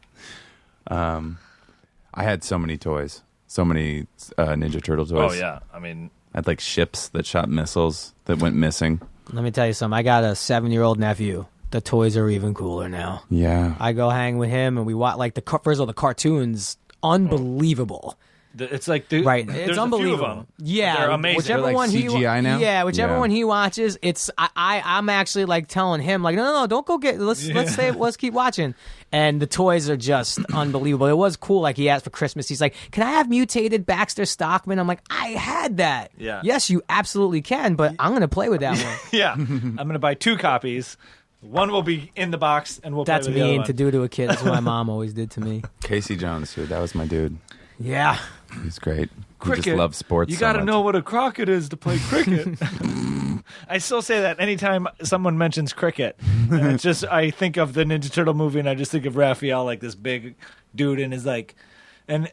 S5: I had so many toys, so many Ninja Turtle toys.
S3: Oh, yeah. I mean,
S5: I had like ships that shot missiles that went missing.
S6: Let me tell you something. I got a 7-year-old nephew. The toys are even cooler now.
S5: Yeah.
S6: I go hang with him, and we watch like first of all, the cartoons, unbelievable.
S3: it's like
S6: Right,
S3: there's
S6: it's
S3: a
S6: unbelievable.
S3: few of them.
S6: Yeah,
S3: They're amazing.
S6: Whichever
S5: They're like
S6: one
S5: CGI now?
S6: Yeah, whichever
S5: Yeah.
S6: one he watches, it's I'm actually like telling him like no, don't go get let's keep watching. And the toys are just unbelievable. It was cool. Like he asked for Christmas, he's like, "Can I have mutated Baxter Stockman?" I'm like, "I had that."
S3: Yeah.
S6: Yes, you absolutely can, but I'm gonna play with that one.
S3: Yeah. I'm going to buy 2 copies. One will be in the box, and we'll
S6: That's
S3: play with the other
S6: mean
S3: one.
S6: to do to a kid. That's what my mom always did to me.
S5: Casey Jones, dude. That was my dude.
S6: Yeah.
S5: He's great.
S3: Cricket.
S5: He just loves sports.
S3: You
S5: so
S3: got to
S5: much.
S3: know what a crockett is to play cricket. I still say that anytime someone mentions cricket. It's just I think of the Ninja Turtle movie, and I just think of Raphael, like this big dude, and is like, and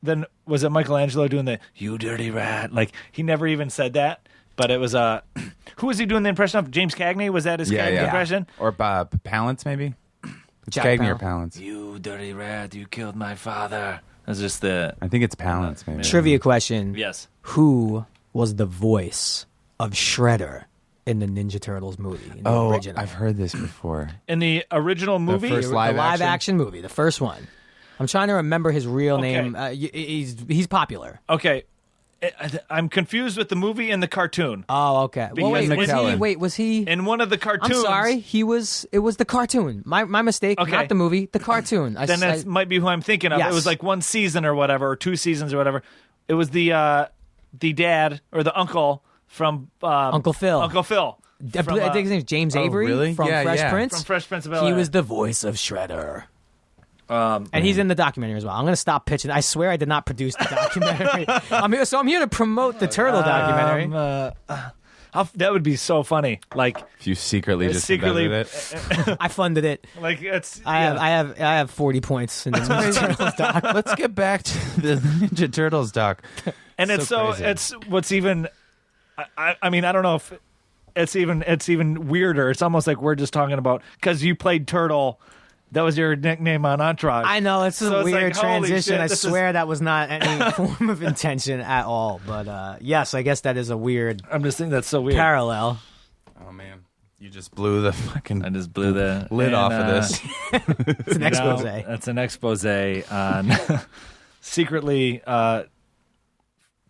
S3: then was it Michelangelo doing the "you dirty rat"? Like he never even said that, but it was who was he doing the impression of? James Cagney, was that his Cagney impression?
S5: Or Palance maybe? It's
S6: Jack
S5: Cagney or
S6: Palance.
S5: Palance?
S3: You dirty rat! You killed my father. That's just the
S5: I think it's Palance maybe.
S6: Trivia question.
S3: yes.
S6: Who was the voice of Shredder in the Ninja Turtles movie? In the original?
S5: I've heard this before.
S3: In the original movie,
S5: first
S6: The live action movie, the first one. I'm trying to remember his real name. He's popular.
S3: okay. I'm confused with the movie and the cartoon.
S6: Oh, okay. Well,
S3: Because
S6: was he?
S3: In one of the cartoons,
S6: I'm sorry. It was the cartoon. My mistake.
S3: Okay.
S6: Not the movie. The cartoon.
S3: Then that might be who I'm thinking of.
S6: Yes.
S3: It was like one season or whatever, or 2 seasons or whatever. It was the dad or the uncle from
S6: Uncle Phil.
S3: Uncle Phil.
S6: I think his name is James Avery
S5: really?
S6: from
S5: Yeah,
S6: Fresh
S5: yeah.
S6: Prince.
S3: From Fresh Prince of Bel-Air.
S6: He was the voice of Shredder. And he's in the documentary as well. I'm going to stop pitching. I swear I did not produce the documentary. I'm here to promote the Turtle documentary.
S3: That would be so funny. Like
S5: If you secretly just invented it.
S6: I funded it.
S3: like it's.
S6: I have 40 points in the Ninja Turtles doc.
S5: Let's get back to the Ninja Turtles doc.
S3: And it's so
S5: crazy.
S3: it's what's even. I mean, I don't know if it's even weirder. It's almost like we're just talking about because you played Turtle. That was your nickname on Entourage.
S6: I know, it's a
S3: So it's
S6: weird
S3: like, holy
S6: transition.
S3: shit,
S6: I
S3: this
S6: swear that was not any form of intention at all. But yes, I guess that is a weird
S3: I'm just thinking that's so weird.
S6: parallel.
S5: Oh man, you just blew the fucking
S3: I just blew the
S5: lid off of this.
S6: It's an expose.
S3: That's an expose on secretly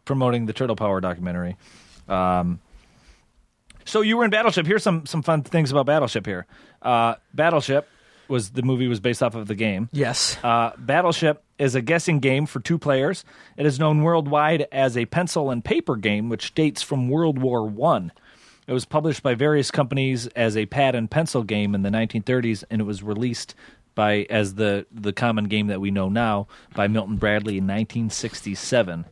S3: promoting the Turtle Power documentary. So you were in Battleship. Here's some fun things about Battleship here. Battleship the movie was based off of the game.
S6: Yes.
S3: Battleship is a guessing game for 2 players. It is known worldwide as a pencil and paper game, which dates from World War I. It was published by various companies as a pad and pencil game in the 1930s, and it was released as the common game that we know now by Milton Bradley in 1967.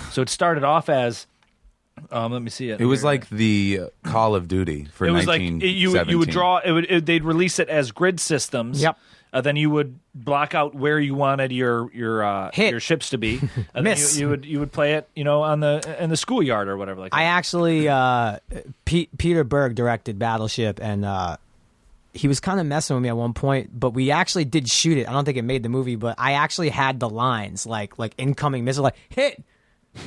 S3: So it started off as let me see it.
S5: It was
S3: here.
S5: like the Call of Duty for
S3: It was like
S5: 1917.
S3: you would draw. They'd release it as grid systems.
S6: Yep.
S3: Then you would block out where you wanted your ships to be. And
S6: Miss.
S3: Then you would play it, in the schoolyard or whatever. Like
S6: I
S3: that.
S6: actually, Peter Berg directed Battleship, and he was kind of messing with me at one point, but we actually did shoot it. I don't think it made the movie, but I actually had the lines like incoming missile, like hit.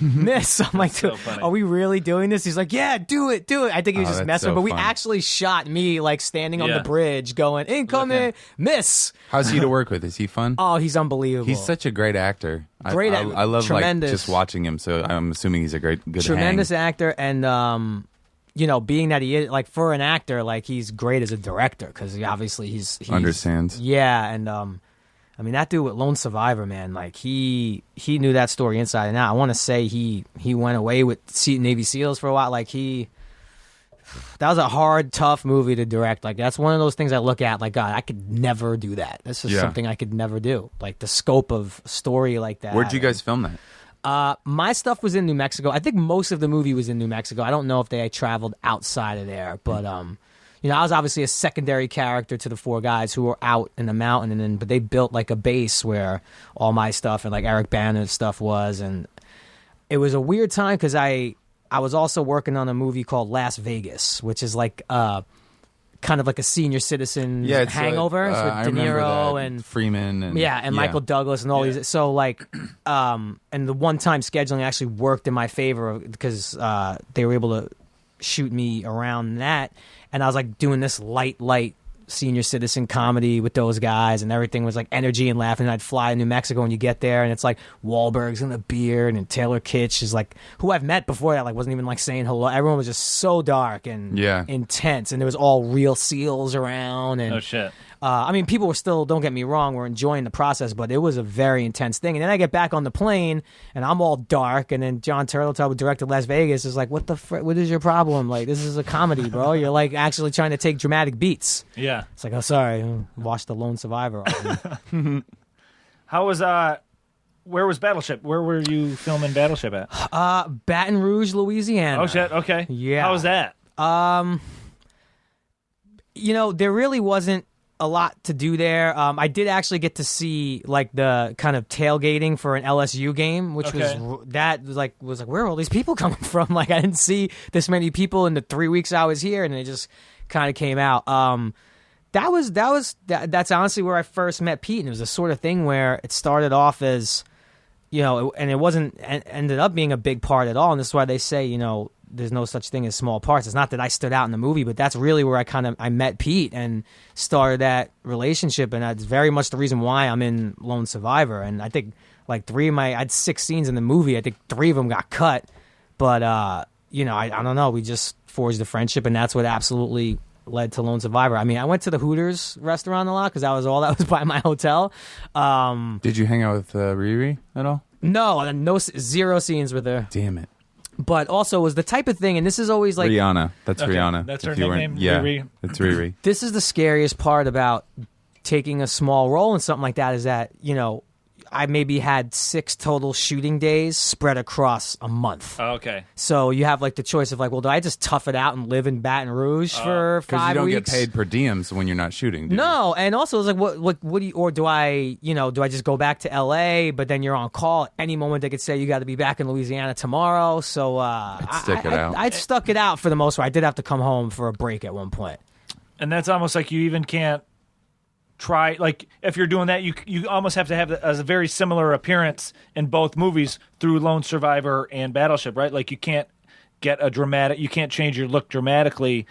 S6: Miss. I'm like,
S3: so funny.
S6: are we really doing this? He's like, yeah, do it. I think he was just
S5: that's
S6: messing,
S5: so
S6: but we
S5: fun.
S6: actually shot me like standing on
S3: Yeah.
S6: the bridge going, incoming,
S3: Okay.
S6: miss.
S5: How's he to work with? Is he fun?
S6: Oh, he's unbelievable.
S5: He's such a great actor.
S6: Great
S5: I love
S6: tremendous.
S5: like just watching him. So I'm assuming he's a good
S6: tremendous
S5: hang.
S6: actor, and being that he is like for an actor, like he's great as a director because obviously he's
S5: Understands.
S6: Yeah, and I mean that dude with Lone Survivor, man, like he knew that story inside and out. I want to say he went away with Navy SEALs for a while. Like that was a hard, tough movie to direct. Like that's one of those things I look at like, God, I could never do that. This is something I could never do. Like the scope of story like that.
S5: Where'd you guys film that?
S6: My stuff was in New Mexico. I think most of the movie was in New Mexico. I don't know if they traveled outside of there, but I was obviously a secondary character to the 4 guys who were out in the mountain, but they built like a base where all my stuff and like Eric Banner's stuff was, and it was a weird time because I was also working on a movie called Las Vegas, which is like kind of like a senior citizen
S5: Yeah, it's
S6: hangover. It's with
S5: I
S6: De
S5: remember
S6: Niro
S5: that.
S6: and
S5: Freeman and
S6: Michael Douglas and all these. So like, and the one-time scheduling actually worked in my favor because they were able to shoot me around that, and I was like doing this light senior citizen comedy with those guys, and everything was like energy and laughing. And I'd fly to New Mexico, and you get there, and it's like Wahlberg's in the beard, and Taylor Kitsch is like who I've met before that like wasn't even like saying hello. Everyone was just so dark and intense, and there was all real SEALs around. And
S3: oh shit.
S6: I mean, people were still, don't get me wrong, were enjoying the process, but it was a very intense thing. And then I get back on the plane, and I'm all dark, and then John Turteltaub, who directed Las Vegas, is like, what is your problem? Like, this is a comedy, bro. You're, like, actually trying to take dramatic beats.
S3: Yeah.
S6: It's like, oh, sorry, watch The Lone Survivor.
S3: How was where was Battleship? Where were you filming Battleship at?
S6: Baton Rouge, Louisiana.
S3: Oh shit. Okay.
S6: Yeah.
S3: How was that?
S6: There really wasn't a lot to do there. I did actually get to see like the kind of tailgating for an LSU game, which was where are all these people coming from? Like I didn't see this many people in the 3 weeks I was here, and they just kind of came out. That's honestly where I first met Pete, and it was the sort of thing where it started off as, and it wasn't ended up being a big part at all. And this is why they say, there's no such thing as small parts. It's not that I stood out in the movie, but that's really where I met Pete and started that relationship, and that's very much the reason why I'm in Lone Survivor. And I think like I had 6 scenes in the movie. I think 3 of them got cut, but I don't know. We just forged a friendship, and that's what absolutely led to Lone Survivor. I mean, I went to the Hooters restaurant a lot because that was all that was by my hotel.
S5: Did you hang out with Riri at all?
S6: No, zero scenes with her.
S5: Damn it.
S6: But also was the type of thing, and this is always like
S5: Rihanna. That's
S3: Okay,
S5: Rihanna.
S3: that's
S5: If
S3: her
S5: you weren't-
S3: nickname,
S5: Yeah,
S3: Riri?
S5: it's Riri.
S6: this is the scariest part about taking a small role in something like that, is that I maybe had 6 total shooting days spread across a month.
S3: Oh, okay.
S6: So you have like the choice of like, well, do I just tough it out and live in Baton Rouge for 5 weeks?
S5: Because you don't get paid per diems when you're not shooting, do you?
S6: No, and also it's like, what do you, or do I just go back to L.A., but then you're on call at any moment? They could say you got to be back in Louisiana tomorrow. So
S5: stick it out.
S6: I stuck it out for the most part. I did have to come home for a break at one point.
S3: And that's almost like you even can't try, like if you're doing that, you almost have to have a very similar appearance in both movies through Lone Survivor and Battleship, right? Like you can't you can't change your look dramatically.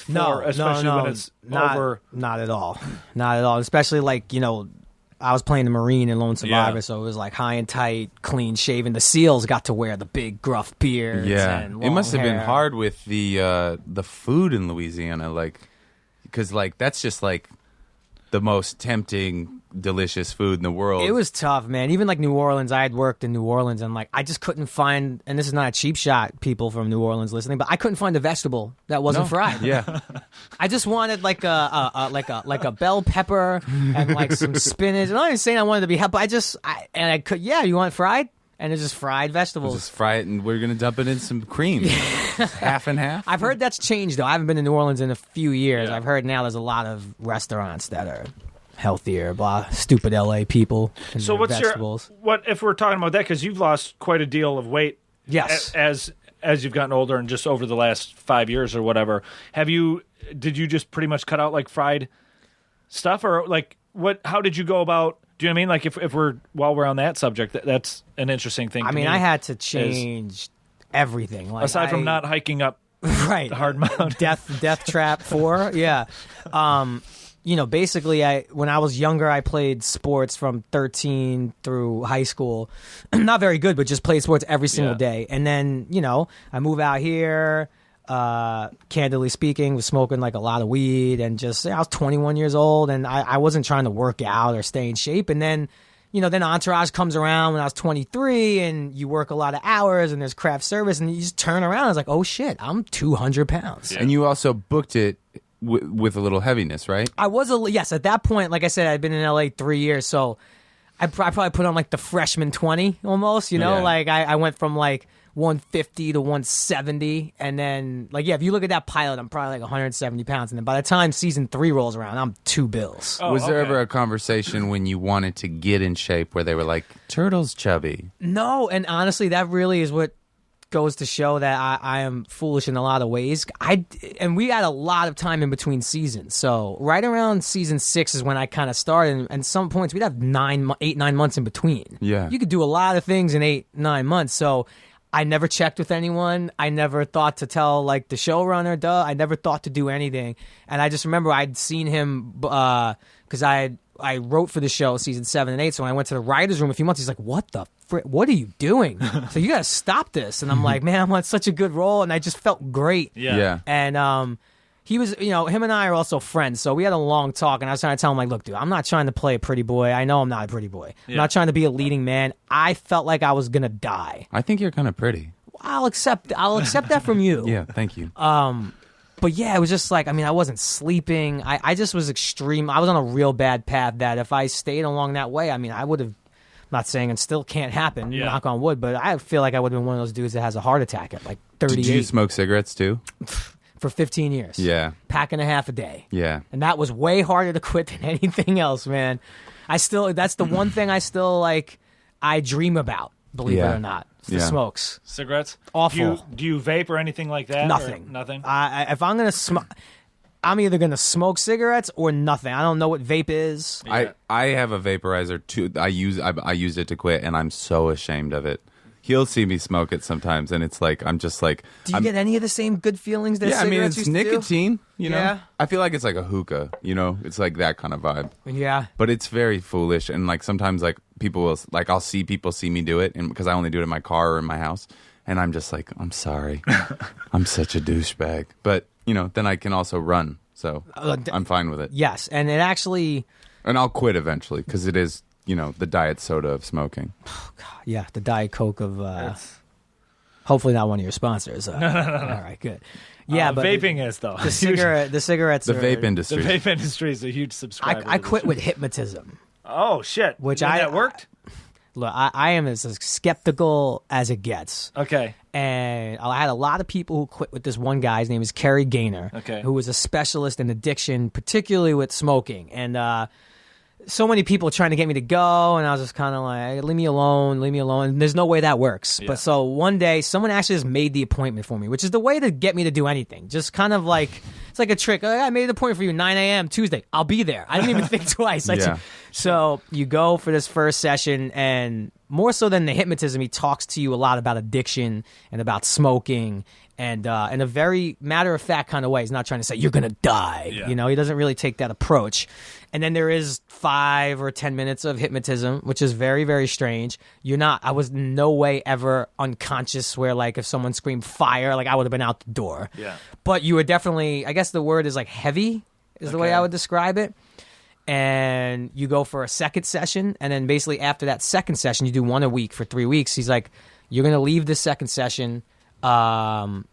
S3: Especially when it's over.
S6: Not at all. Not at all. Especially like, I was playing the Marine in Lone Survivor, so it was like high and tight, clean shaven. The SEALs got to wear the big gruff beards.
S5: Yeah,
S6: and
S5: it must have
S6: long
S5: been
S6: hair.
S5: hard with the food in Louisiana, like because like that's just like the most tempting, delicious food in the world.
S6: It was tough, man. Even like New Orleans, I had worked in New Orleans, and like I just couldn't find. And this is not a cheap shot, people from New Orleans listening, but I couldn't find a vegetable that wasn't fried.
S5: Yeah,
S6: I just wanted like a bell pepper and like some spinach. I'm not even saying I wanted to be helpful. I could. Yeah, you want fried? And it's just fried vegetables.
S5: just fry it, and we're gonna dump it in some cream, half and half.
S6: I've heard that's changed though. I haven't been to New Orleans in a few years. I've heard now there's a lot of restaurants that are healthier. Blah, stupid LA people. And
S3: So
S6: their
S3: what's
S6: vegetables.
S3: what if we're talking about that, because you've lost quite a deal of weight
S6: Yes.
S3: as you've gotten older and just over the last 5 years or whatever. Did you just pretty much cut out like fried stuff, or like how did you go about? Do you know what I mean? Like if while we're on that subject, that's an interesting thing.
S6: I
S3: to
S6: mean,
S3: me,
S6: I had to change everything. Like
S3: aside from not hiking up
S6: right
S3: Hard Mountain.
S6: Death Trap 4. Yeah. Basically when I was younger, I played sports from 13 through high school. Not very good, but just played sports every single day. And then, I move out here, candidly speaking, was smoking like a lot of weed, and just, I was 21 years old, and I wasn't trying to work out or stay in shape. And then, then Entourage comes around when I was 23, and you work a lot of hours, and there's craft service, and you just turn around. I was like, oh shit, I'm 200 pounds.
S5: And you also booked it with a little heaviness, right?
S6: I was yes, at that point, like I said, I'd been in LA 3 years, so I probably put on like the freshman 20 almost,
S5: Yeah.
S6: like I went from like 150 to 170, and then like if you look at that pilot, I'm probably like 170 pounds, and then by the time season 3 rolls around, I'm 2 bills.
S3: Oh,
S5: Was there
S3: okay.
S5: ever a conversation when you wanted to get in shape where they were like, Turtle's chubby?
S6: No, and honestly, that really is what goes to show that I am foolish in a lot of ways. And we had a lot of time in between seasons, so right around season 6 is when I kind of started, and some points we'd have 8, 9 months in between.
S5: Yeah.
S6: You could do a lot of things in 8, 9 months, so I never checked with anyone. I never thought to tell like the showrunner, I never thought to do anything. And I just remember I'd seen him because I wrote for the show season 7 and 8. So when I went to the writer's room a few months, he's like, what the frick? What are you doing? So you got to stop this. And I'm like, man, I'm on such a good role. And I just felt great.
S5: Yeah.
S6: And he was, him and I are also friends. So we had a long talk, and I was trying to tell him, like, look, dude, I'm not trying to play a pretty boy. I know I'm not a pretty boy. I'm not trying to be a leading man. I felt like I was going to die.
S5: I think you're kind of pretty.
S6: I'll accept that from you.
S5: Yeah, thank you.
S6: But yeah, it was just like, I wasn't sleeping. I just was extreme. I was on a real bad path that if I stayed along that way, I would have not saying it still can't happen, knock on wood, but I feel like I would have been one of those dudes that has a heart attack at like 38.
S5: Did you smoke cigarettes too?
S6: For 15 years.
S5: Yeah.
S6: Pack and a half a day.
S5: Yeah.
S6: And that was way harder to quit than anything else, man. That's the one thing I still like, I dream about, believe it or not. It's the smokes.
S3: Cigarettes?
S6: Awful.
S3: Do you vape or anything like that?
S6: Nothing.
S3: Nothing?
S6: If I'm going to smoke, I'm either going to smoke cigarettes or nothing. I don't know what vape is.
S5: I have a vaporizer too. I used it to quit, and I'm so ashamed of it. He'll see me smoke it sometimes, and it's like I'm just like.
S6: Do you get any of the same good feelings that cigarettes
S5: I mean, it's
S6: used to
S5: nicotine. You know,
S6: Yeah.
S5: I feel like it's like a hookah. You know, it's like that kind of vibe.
S6: Yeah.
S5: But it's very foolish, and like sometimes like people will like I'll see people see me do it, and because I only do it in my car or in my house, and I'm just like, I'm sorry, I'm such a douchebag. But you know, then I can also run, so I'm fine with it.
S6: Yes, and it actually.
S5: And I'll quit eventually because it is, you know, the diet soda of smoking.
S6: Yeah, the Diet Coke of. Hopefully not one of your sponsors. No. All right, good. Yeah, but
S3: vaping is though.
S6: the cigarettes.
S5: The
S6: are,
S5: vape industry.
S3: The vape industry is a huge subscriber.
S6: I quit with hypnotism.
S3: Oh shit!
S6: Which
S3: that worked.
S6: Look, I am as skeptical as it gets.
S3: Okay.
S6: And I had a lot of people who quit with this one guy. His name is Kerry Gaynor,
S3: Okay.
S6: who was a specialist in addiction, particularly with smoking. And so many people trying to get me to go, and I was just kind of like, leave me alone. And there's no way that works.
S3: Yeah.
S6: But so one day, someone actually just made the appointment for me, which is the way to get me to do anything. Just kind of like, it's like a trick. Like, I made an appointment for you 9 a.m. Tuesday. I'll be there. I didn't even think twice. So you go for this first session, and more so than the hypnotism, he talks to you a lot about addiction and about smoking, and in a very matter-of-fact kind of way. He's not trying to say, you're going to die.
S3: Yeah.
S6: You know, he doesn't really take that approach. And then there is 5 or 10 minutes of hypnotism, which is very, very strange. I was in no way ever unconscious where, like, if someone screamed fire, like, I would have been out the door.
S3: Yeah.
S6: But you were definitely, I guess the word is, like, heavy is the way I would describe it. And you go for a second session, and then basically after that second session, you do one a week for 3 weeks. He's like, you're going to leave the second session, and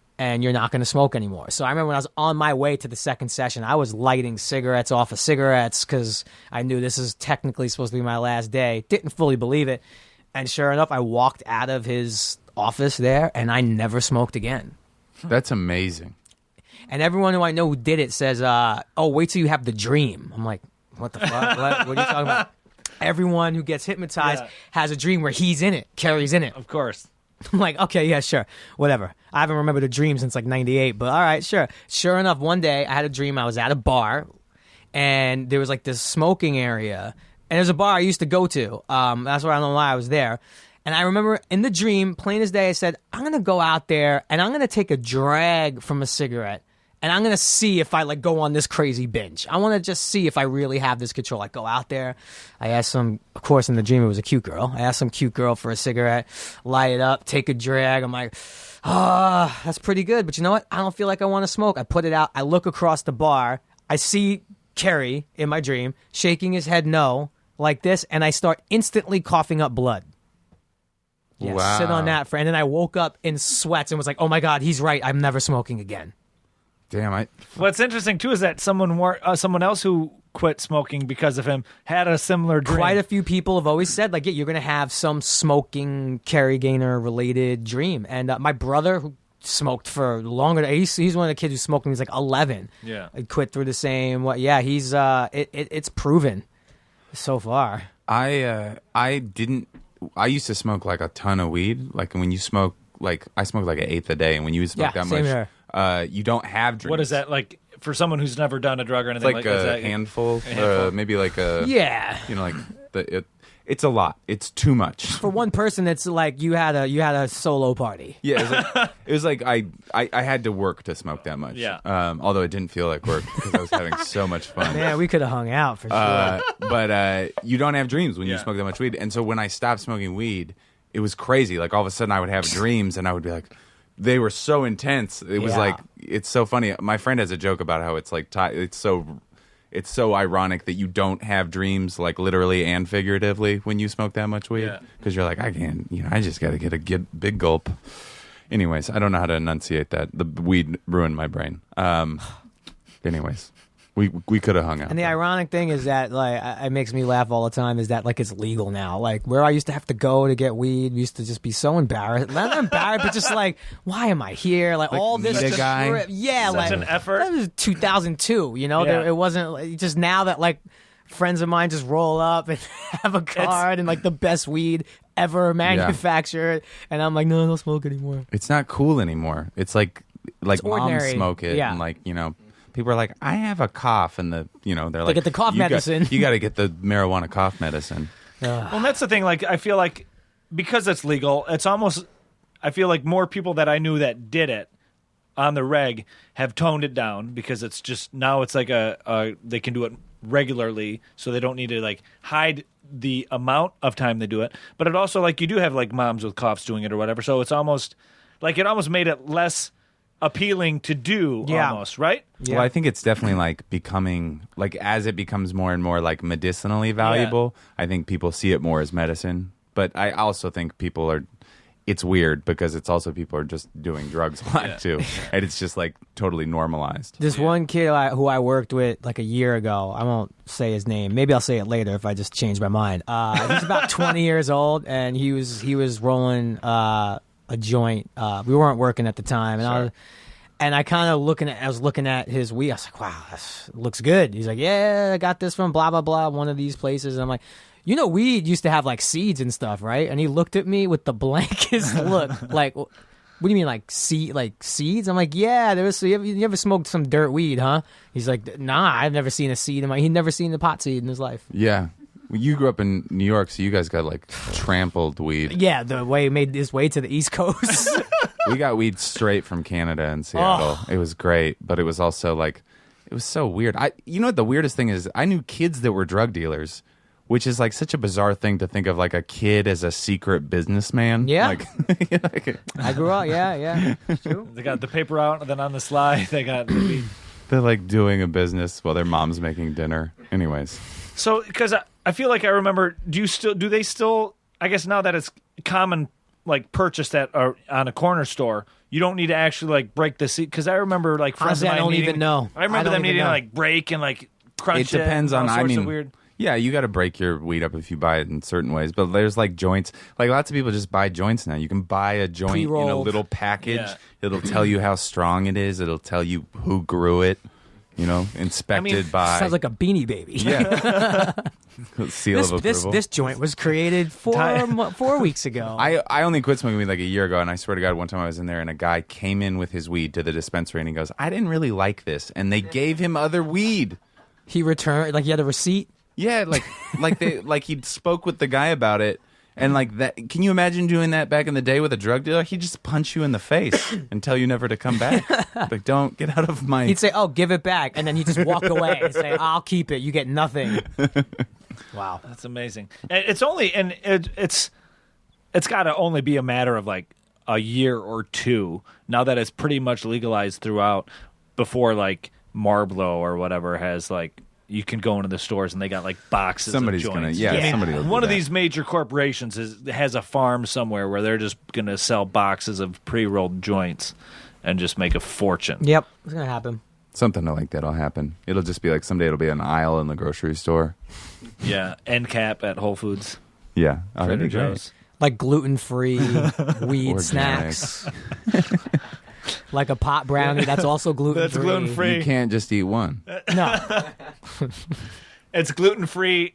S6: you're not going to smoke anymore. So I remember when I was on my way to the second session, I was lighting cigarettes off of cigarettes because I knew this is technically supposed to be my last day. Didn't fully believe it. And sure enough, I walked out of his office there, and I never smoked again.
S5: That's amazing.
S6: And everyone who I know who did it says, oh, wait till you have the dream. I'm like, what the fuck? What are you talking about? Everyone who gets hypnotized has a dream where he's in it, Carrie's in it.
S3: Of course.
S6: I'm like, okay, yeah, sure, whatever. I haven't remembered a dream since like 98, but all right, sure. Sure enough, one day I had a dream. I was at a bar, and there was like this smoking area, and there's a bar I used to go to. That's why I don't know why I was there. And I remember in the dream, plain as day, I said, I'm going to go out there, and I'm going to take a drag from a cigarette, and I'm going to see if I like go on this crazy binge. I want to just see if I really have this control. I go out there. I asked some, of course, in the dream, it was a cute girl. I asked some cute girl for a cigarette, light it up, take a drag. I'm like, that's pretty good. But you know what? I don't feel like I want to smoke. I put it out. I look across the bar. I see Kerry in my dream shaking his head no like this, and I start instantly coughing up blood. Yeah,
S5: Wow.
S6: sit on that, friend. And then I woke up in sweats and was like, oh my God, he's right. I'm never smoking again.
S5: Damn,
S3: What's interesting too is that someone else who quit smoking because of him had a similar dream.
S6: Quite a few people have always said, like, yeah, you're going to have some smoking Kerry Gaynor related dream. And my brother, who smoked for longer, he's one of the kids who smoked when he was like 11.
S3: Yeah,
S6: he quit through the same. He's it's proven so far.
S5: I used to smoke like a ton of weed. Like when you smoke, like I smoked like an eighth a day, and when you smoke that
S6: same
S5: much,
S6: here.
S5: You don't have dreams.
S3: what is that like for someone who's never done a drug or anything?
S5: Like
S3: is
S5: a
S3: that,
S5: handful, maybe like a
S6: Yeah.
S5: like it's a lot. It's too much.
S6: For one person, it's like you had a solo party.
S5: Yeah, it was like I had to work to smoke that much.
S3: Yeah.
S5: Although it didn't feel like work because I was having so much fun.
S6: Man, we could have hung out for sure.
S5: But you don't have dreams when you smoke that much weed. And so when I stopped smoking weed, it was crazy. Like all of a sudden I would have dreams and I would be like, they were so intense. It was like, it's so funny. My friend has a joke about how it's like, it's so ironic that you don't have dreams like literally and figuratively when you smoke that much weed. Because you're like, I can't, I just got to get a big gulp. Anyways, I don't know how to enunciate that. The weed ruined my brain. Anyways. We could have hung out.
S6: And the ironic thing is that, like, it makes me laugh all the time, is that, like, it's legal now. Like, where I used to have to go to get weed, we used to just be so embarrassed. Not embarrassed, but just like, why am I here? Like all this
S5: meet a guy.
S6: trip. Yeah,
S3: Such
S6: like
S3: an effort.
S6: That was 2002. You know,
S3: Yeah.
S6: it wasn't like, just now that like friends of mine just roll up and have a card and like the best weed ever manufactured, and I'm like, no, I don't smoke anymore.
S5: It's not cool anymore. It's like moms
S6: ordinary.
S5: smoke it,
S6: Yeah.
S5: and like people are like, I have a cough, and they're like,
S6: get the cough medicine.
S5: You got to get the marijuana cough medicine.
S3: Well, and that's the thing. Like, I feel like because it's legal, it's almost. I feel like more people that I knew that did it on the reg have toned it down because it's just now it's like they can do it regularly, so they don't need to like hide the amount of time they do it. But it also like you do have like moms with coughs doing it or whatever, so it's almost like it almost made it less appealing to do almost, right?
S6: Yeah.
S5: Well, I think it's definitely like becoming like as it becomes more and more like medicinally valuable. I think people see it more as medicine, but I also think people are. It's weird because it's also people are just doing drugs a lot too, and it's just like totally normalized.
S6: This one kid who I worked with like a year ago, I won't say his name. Maybe I'll say it later if I just change my mind. He's about 20 years old, and he was rolling a joint. We weren't working at the time, and I kind of I was looking at his weed. I was like, wow, this looks good. He's like, yeah, I got this from blah blah blah, one of these places. And I'm like, weed used to have like seeds and stuff, right? And he looked at me with the blankest look, like, what do you mean, like seeds? I'm like, yeah, there was. You ever smoked some dirt weed, huh? He's like, nah, I've never seen a seed he'd never seen a pot seed in his life.
S5: Yeah. Well, you grew up in New York, so you guys got like trampled weed.
S6: Yeah, the way he made his way to the East Coast.
S5: We got weed straight from Canada and Seattle. It was great, but it was also like, it was so weird. You know what the weirdest thing is? I knew kids that were drug dealers, which is like such a bizarre thing to think of, like a kid as a secret businessman.
S6: Yeah.
S5: Like,
S6: I grew up, yeah. True.
S3: They got the paper out, and then on the slide they got the weed.
S5: they're like doing a business while their mom's making dinner. Anyways.
S3: So, because I feel like I remember, do they still, I guess now that it's common, like purchased at on a corner store, you don't need to actually like break the seed. Because I remember like friends
S6: Honestly,
S3: of mine
S6: I don't
S3: needing,
S6: even know.
S3: I remember them needing to like break and like crunch
S5: It depends
S3: and
S5: on,
S3: all
S5: I
S3: sorts
S5: mean,
S3: of weird.
S5: yeah, you got to break your weed up if you buy it in certain ways. But there's like joints. Like lots of people just buy joints now. You can buy a joint in a
S6: Pre-rolled.
S5: little package.
S3: Yeah.
S5: It'll tell you how strong it is. It'll tell you who grew it. Inspected by.
S6: Sounds like a Beanie Baby.
S5: Yeah. Seal of approval.
S6: This joint was created 4 weeks ago.
S5: I only quit smoking weed like a year ago, and I swear to God, one time I was in there, and a guy came in with his weed to the dispensary, and he goes, I didn't really like this. And they gave him other weed.
S6: He returned, like he had a receipt.
S5: Yeah, like he spoke with the guy about it, and like that. Can you imagine doing that back in the day with a drug dealer? He'd just punch you in the face and tell you never to come back. Like, don't get out of my.
S6: He'd say, "Oh, give it back," and then he'd just walk away and say, "I'll keep it. You get nothing." Wow,
S3: That's amazing. And it's only it's got to only be a matter of like a year or two now that it's pretty much legalized throughout. Before like Marlboro or whatever has like you can go into the stores and they got like boxes.
S5: Somebody's
S3: of
S5: gonna,
S3: joints.
S5: somebody will do
S3: One of
S5: that.
S3: these major corporations has a farm somewhere where they're just gonna sell boxes of pre-rolled joints and just make a fortune.
S6: Yep, it's gonna happen.
S5: Something like that'll happen. It'll just be like someday it'll be an aisle in the grocery store.
S3: Yeah, end cap at Whole Foods.
S5: Yeah, oh, that'd
S3: Trader
S5: be great.
S3: Joe's.
S6: Like gluten-free weed
S5: Organic.
S6: snacks, like a pot brownie. That's also gluten-free.
S3: That's gluten-free.
S5: You can't just eat one.
S6: No,
S3: It's gluten-free,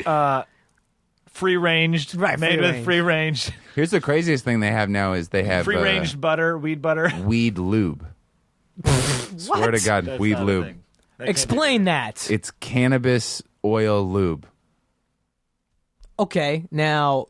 S3: free-ranged,
S6: Right,
S3: made with
S6: free-range.
S3: free-range.
S5: Here's the craziest thing they have now is they have
S3: Free-ranged butter, weed butter.
S5: weed lube. Swear to God,
S3: That's
S5: weed
S3: not a
S5: lube.
S3: thing. That can't
S6: explain that.
S5: It's cannabis oil lube.
S6: Okay, now.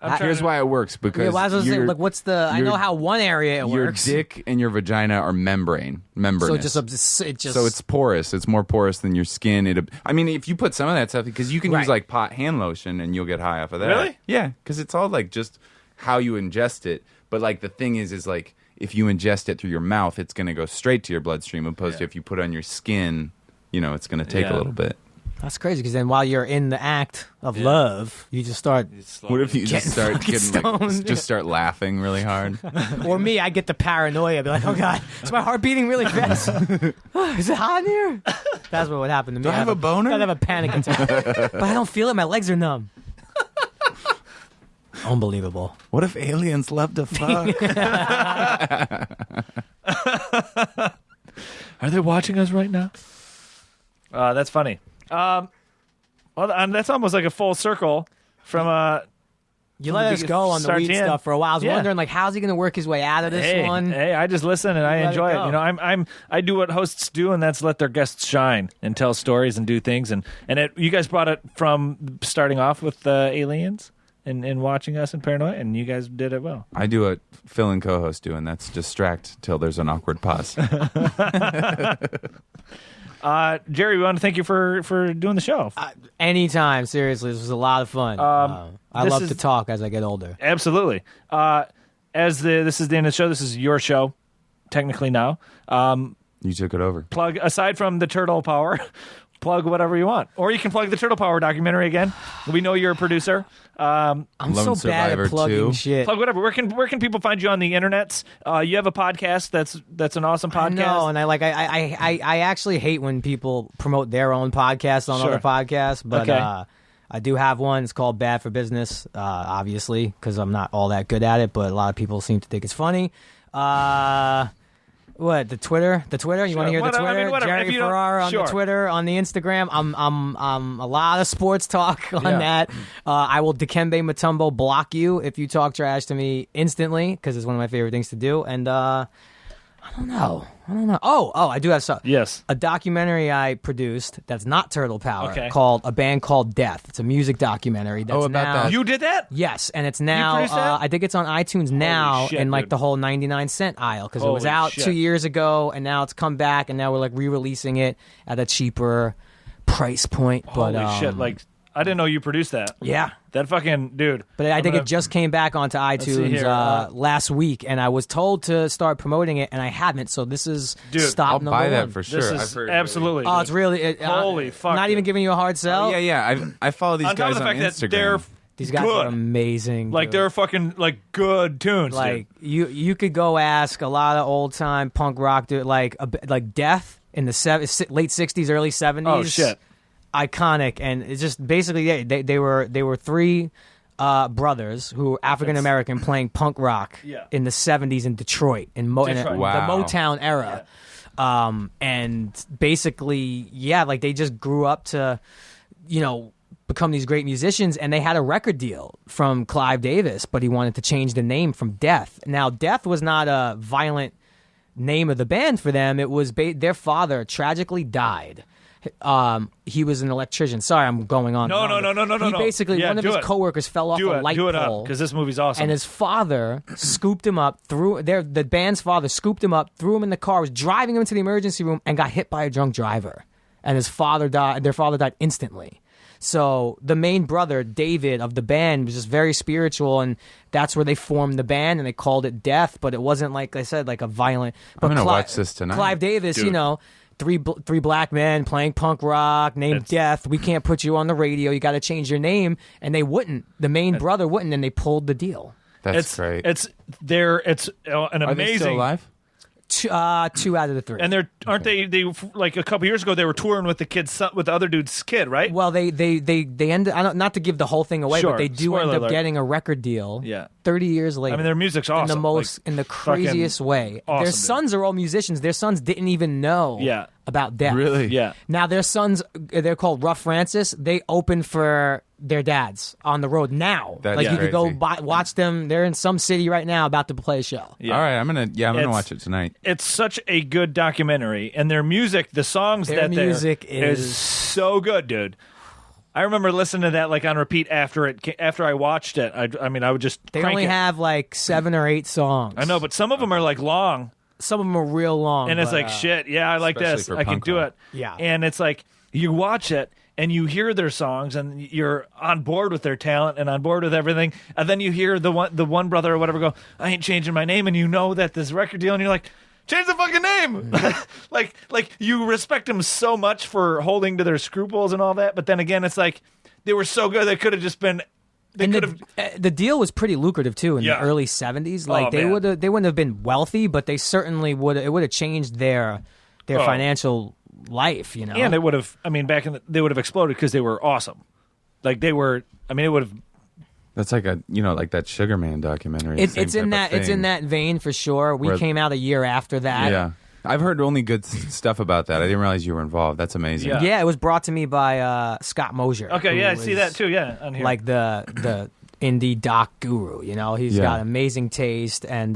S3: I'm trying
S5: Here's
S3: to-
S5: why it works
S6: Yeah,
S5: because
S6: well, I was gonna say,
S5: your-
S6: like, what's the? I
S5: your-
S6: know how one area it
S5: your
S6: works.
S5: dick and your vagina are membranous.
S6: So it just
S5: So it's porous. It's more porous than your skin. I mean, if you put some of that stuff, because you can use
S6: Right.
S5: like pot hand lotion and you'll get high off of that.
S3: Really?
S5: Yeah, because it's all like just how you ingest it. But like the thing is like if you ingest it through your mouth, it's going to go straight to your bloodstream. Opposed to if you put it on your skin, it's going to take a
S3: Yeah.
S5: little bit.
S6: That's crazy because then while you're in the act of love, you just start.
S5: What if you just start getting like, just start laughing really hard?
S6: Or me, I get the paranoia. I'd be like, oh God, is my heart beating really fast? Is it hot in here? That's what would happen to me.
S5: Do I have a boner?
S6: I'd have a panic attack. But I don't feel it. My legs are numb. Unbelievable.
S5: What if aliens love to fuck?
S3: Are they watching us right now? That's funny. Well, that's almost like a full circle from
S6: You let us go on the weed stuff for a while. I was wondering, like, how's he going to work his way out of this one?
S3: Hey, I just listen and I enjoy it. You know, I do what hosts do, and that's let their guests shine and tell stories and do things. And you guys brought it from starting off with aliens and watching us in Paranoia, and you guys did it well.
S5: I do what Phil and co-host do, and that's distract till there's an awkward pause.
S3: Jerry, we want to thank you for doing the show.
S6: Anytime, seriously, this was a lot of fun. I love to talk as I get older.
S3: Absolutely. This is the end of the show. This is your show, technically now.
S5: You took it over.
S3: Plug aside from the Turtle Power. Plug whatever you want, or you can plug the Turtle Power documentary again. We know you're a producer.
S6: I'm
S5: Lone
S6: so bad
S5: Survivor
S6: at plugging
S5: 2.
S6: shit.
S3: Plug whatever. Where can people find you on the internets? You have a podcast that's an awesome podcast.
S6: No, and I actually hate when people promote their own podcast on other podcasts, but I do have one. It's called Bad for Business, obviously, because I'm not all that good at it, but a lot of people seem to think it's funny. What, the Twitter? The Twitter? You want to hear the Twitter?
S3: I mean,
S6: Jerry Ferrara on the Twitter, on the Instagram. I'm a lot of sports talk on that. I will Dikembe Mutombo block you if you talk trash to me instantly, because it's one of my favorite things to do. And I don't know. Oh, I do have stuff.
S3: Yes.
S6: A documentary I produced that's not Turtle Power,
S3: Okay.
S6: called A Band Called Death. It's a music documentary. That's
S5: about
S6: now,
S5: that.
S3: You did that?
S6: Yes, and it's now,
S3: produced that?
S6: I think it's on iTunes now
S3: shit,
S6: in like
S3: dude.
S6: the whole 99-cent aisle, because it was
S3: Holy
S6: out
S3: shit.
S6: 2 years ago, and now it's come back, and now we're like re-releasing it at a cheaper price point. But
S3: Holy shit! Like, I didn't know you produced that.
S6: yeah.
S3: That fucking dude.
S6: But I think it just came back onto
S3: see
S6: iTunes
S3: here,
S6: last week, and I was told to start promoting it, and I haven't. So this is
S3: Dude,
S6: stop
S5: I'll
S6: number
S5: buy
S6: one.
S5: that for sure.
S3: This
S5: I've
S3: is
S5: heard
S3: absolutely.
S6: Oh, it's really
S3: Holy fuck,
S6: Not even
S3: dude.
S6: giving you a hard sell.
S5: Yeah. I follow these
S3: On top
S5: guys
S3: of the
S5: on
S3: fact that
S5: Instagram.
S6: These guys
S3: Good.
S6: are amazing.
S3: Like,
S6: dude.
S3: they're fucking like good tunes.
S6: Like
S3: dude.
S6: you could go ask a lot of old time punk rock dude, like Death in the late '60s, early '70s.
S3: Oh shit!
S6: Iconic, and it's just basically they were three brothers who were African American playing punk rock in the '70s in Detroit in
S3: Detroit.
S6: the
S5: Wow.
S6: Motown era. And basically, like they just grew up to, become these great musicians, and they had a record deal from Clive Davis, but he wanted to change the name from Death. Now, Death was not a violent name of the band for them. It was their father tragically died. He was an electrician. Sorry, I'm going on.
S3: No.
S6: He basically, one of his coworkers fell off a light
S3: do it
S6: pole.
S3: because this movie's awesome.
S6: And his father scooped him up, the band's father scooped him up, threw him in the car, was driving him to the emergency room, and got hit by a drunk driver. And his father died. Their father died instantly. So the main brother, David, of the band was just very spiritual, and that's where they formed the band, and they called it Death. But it wasn't, like I said, like a violent. But
S5: I'm gonna watch this tonight.
S6: Clive Davis,
S3: Dude.
S6: Three black men playing punk rock named Death. We can't put you on the radio. You got to change your name. And they wouldn't. The main brother wouldn't, and they pulled the deal.
S5: That's great.
S3: It's an
S5: Are
S3: amazing.
S5: they still alive?
S6: Two out of the three.
S3: And aren't they like a couple years ago they were touring with with the other dude's kid, right?
S6: Well, they ended. Not to give the whole thing away,
S3: Sure.
S6: but they do
S3: Spoiler
S6: end up
S3: alert.
S6: getting a record deal.
S3: Yeah.
S6: 30 years later.
S3: I mean, their music's awesome.
S6: In the craziest way.
S3: awesome,
S6: Their
S3: dude.
S6: sons are all musicians. Their sons didn't even know about Death.
S5: Really?
S3: Yeah.
S6: Now their sons, they're called Rough Francis. They open for their dads on the road now.
S5: That's
S6: like you could go
S5: crazy.
S6: watch them. They're in some city right now about to play a show.
S3: Yeah.
S5: All right, I'm gonna
S3: It's-
S5: watch it tonight.
S3: It's such a good documentary, and their music, the songs
S6: Their
S3: that
S6: music
S3: is so good, dude. I remember listening to that like on repeat after I watched it. I mean, I would just
S6: They
S3: crank
S6: only
S3: it.
S6: have like 7 or 8 songs.
S3: I know, but some of them are like long.
S6: Some of them are real long.
S3: And it's
S6: but,
S3: like, shit, yeah, I like
S5: especially
S3: this.
S5: for
S3: I can
S5: punk
S3: do
S5: rock.
S3: it.
S6: Yeah.
S3: And it's like, you watch it, and you hear their songs, and you're on board with their talent and on board with everything. And then you hear the one brother or whatever go, I ain't changing my name. And you know that this record deal, and you're like, change the fucking name. like you respect them so much for holding to their scruples and all that, but then again, it's like they were so good they could have just been.
S6: The deal was pretty lucrative too in the early 70s. Like they wouldn't have been wealthy, but they certainly would. It would have changed their financial life, you know.
S3: And they would have. I mean, they would have exploded because they were awesome. Like they were. I mean, it would have.
S5: That's like like that Sugar Man documentary.
S6: It's in that vein for sure. We came out a year after that.
S5: Yeah. I've heard only good stuff about that. I didn't realize you were involved. That's amazing.
S6: Yeah, it was brought to me by Scott Mosier.
S3: Okay, yeah, I see that too. Yeah, on here.
S6: Like the indie doc guru. You know, he's got amazing taste, and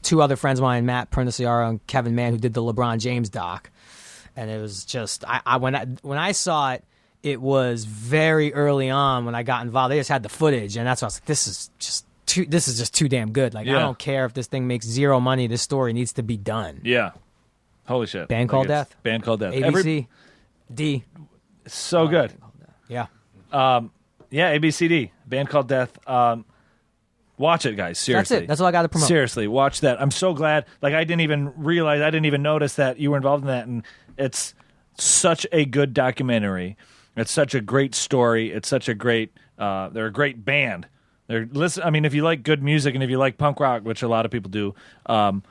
S6: two other friends of mine, Matt Prenticearo and Kevin Mann, who did the LeBron James doc. And it was just when I saw it, it was very early on when I got involved. They just had the footage, and that's why I was like, this is just too damn good. Like, I don't care if this thing makes zero money. This story needs to be done.
S3: Yeah. Holy shit.
S6: Band Called Death.
S3: Band Called Death.
S6: ABC. D.
S3: So good.
S6: Yeah.
S3: ABCD. Band Called Death. Watch it, guys. Seriously.
S6: That's it. That's all I got to promote.
S3: Seriously, watch that. I'm so glad. Like, I didn't even notice that you were involved in that. And it's such a good documentary. It's such a great story. It's such a great, they're a great band. I mean, if you like good music and if you like punk rock, which a lot of people do, that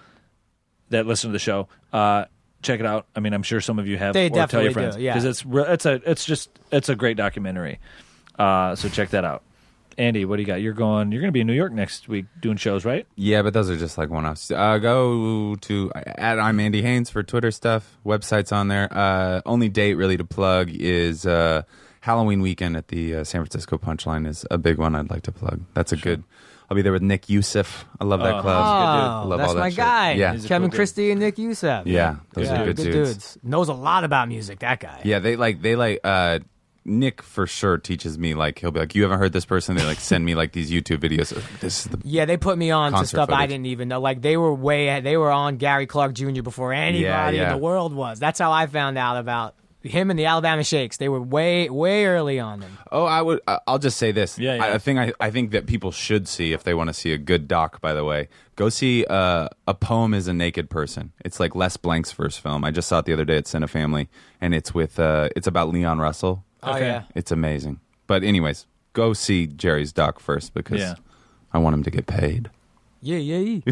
S3: listen to the show, check it out. I mean, I'm sure some of you have.
S6: They
S3: or
S6: definitely
S3: tell your friends,
S6: do. Yeah,
S3: because it's a great documentary. So check that out. Andy, what do you got? You're going to be in New York next week doing shows, right?
S5: Yeah, but those are just like one-offs. Go to I'm Andy Haynes for Twitter stuff. Website's on there. Only date really to plug is Halloween weekend at the San Francisco Punchline is a big one I'd like to plug. That's a good. I'll be there with Nick Youssef. I love that club.
S6: Oh,
S5: I love
S6: that's
S5: all that
S6: my
S5: shit.
S6: guy.
S5: Yeah,
S6: Kevin
S3: cool
S6: Christie and Nick Youssef.
S5: Yeah, those are good dudes.
S6: Knows a lot about music. That guy.
S5: Yeah, they like. Nick for sure teaches me, like, he'll be like, you haven't heard this person? They like send me like these YouTube videos. This is
S6: they put me on to stuff I didn't even know. Like they were on Gary Clark Jr. before anybody in the world was. That's how I found out about him and the Alabama Shakes. They were way early on them.
S5: Oh, I'll just say this.
S3: Yeah.
S5: I think that people should see, if they want to see a good doc, by the way, go see A Poem is a Naked Person. It's like Les Blank's first film. I just saw it the other day at Cinefamily, and it's with it's about Leon Russell.
S6: Oh, yeah.
S5: It's amazing. But anyways, go see Jerry's doc first because I want him to get paid.
S6: Yeah.
S3: Do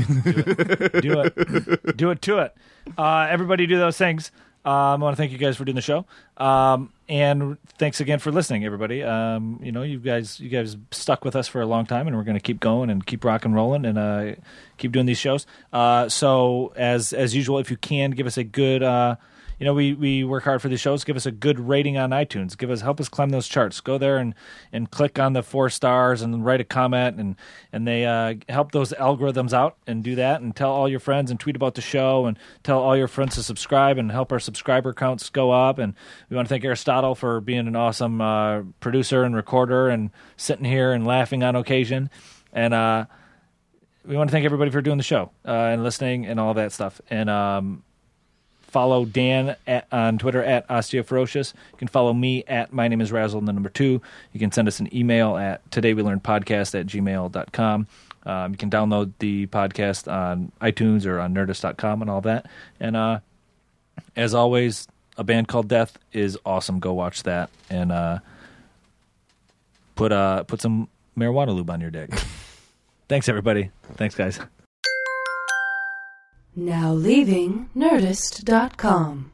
S3: it to it. Everybody do those things. I want to thank you guys for doing the show. And thanks again for listening, everybody. You guys stuck with us for a long time, and we're going to keep going and keep rock and rolling and keep doing these shows. So as usual, if you can, give us a good we work hard for these shows. Give us a good rating on iTunes. Help us climb those charts. Go there and click on the 4 stars and write a comment, and they help those algorithms out and do that. And tell all your friends and tweet about the show and tell all your friends to subscribe and help our subscriber counts go up. And we want to thank Aristotle for being an awesome producer and recorder and sitting here and laughing on occasion. And we want to thank everybody for doing the show and listening and all that stuff. And follow Dan on Twitter at OsteoFerocious. You can follow me at my name is Razzle and the number 2. You can send us an email at todayWeLearnPodcast@gmail.com. You can download the podcast on iTunes or on Nerdist.com and all that. And as always, A Band Called Death is awesome. Go watch that and put some marijuana lube on your dick. Thanks, everybody. Thanks, guys.
S1: Now leaving Nerdist.com.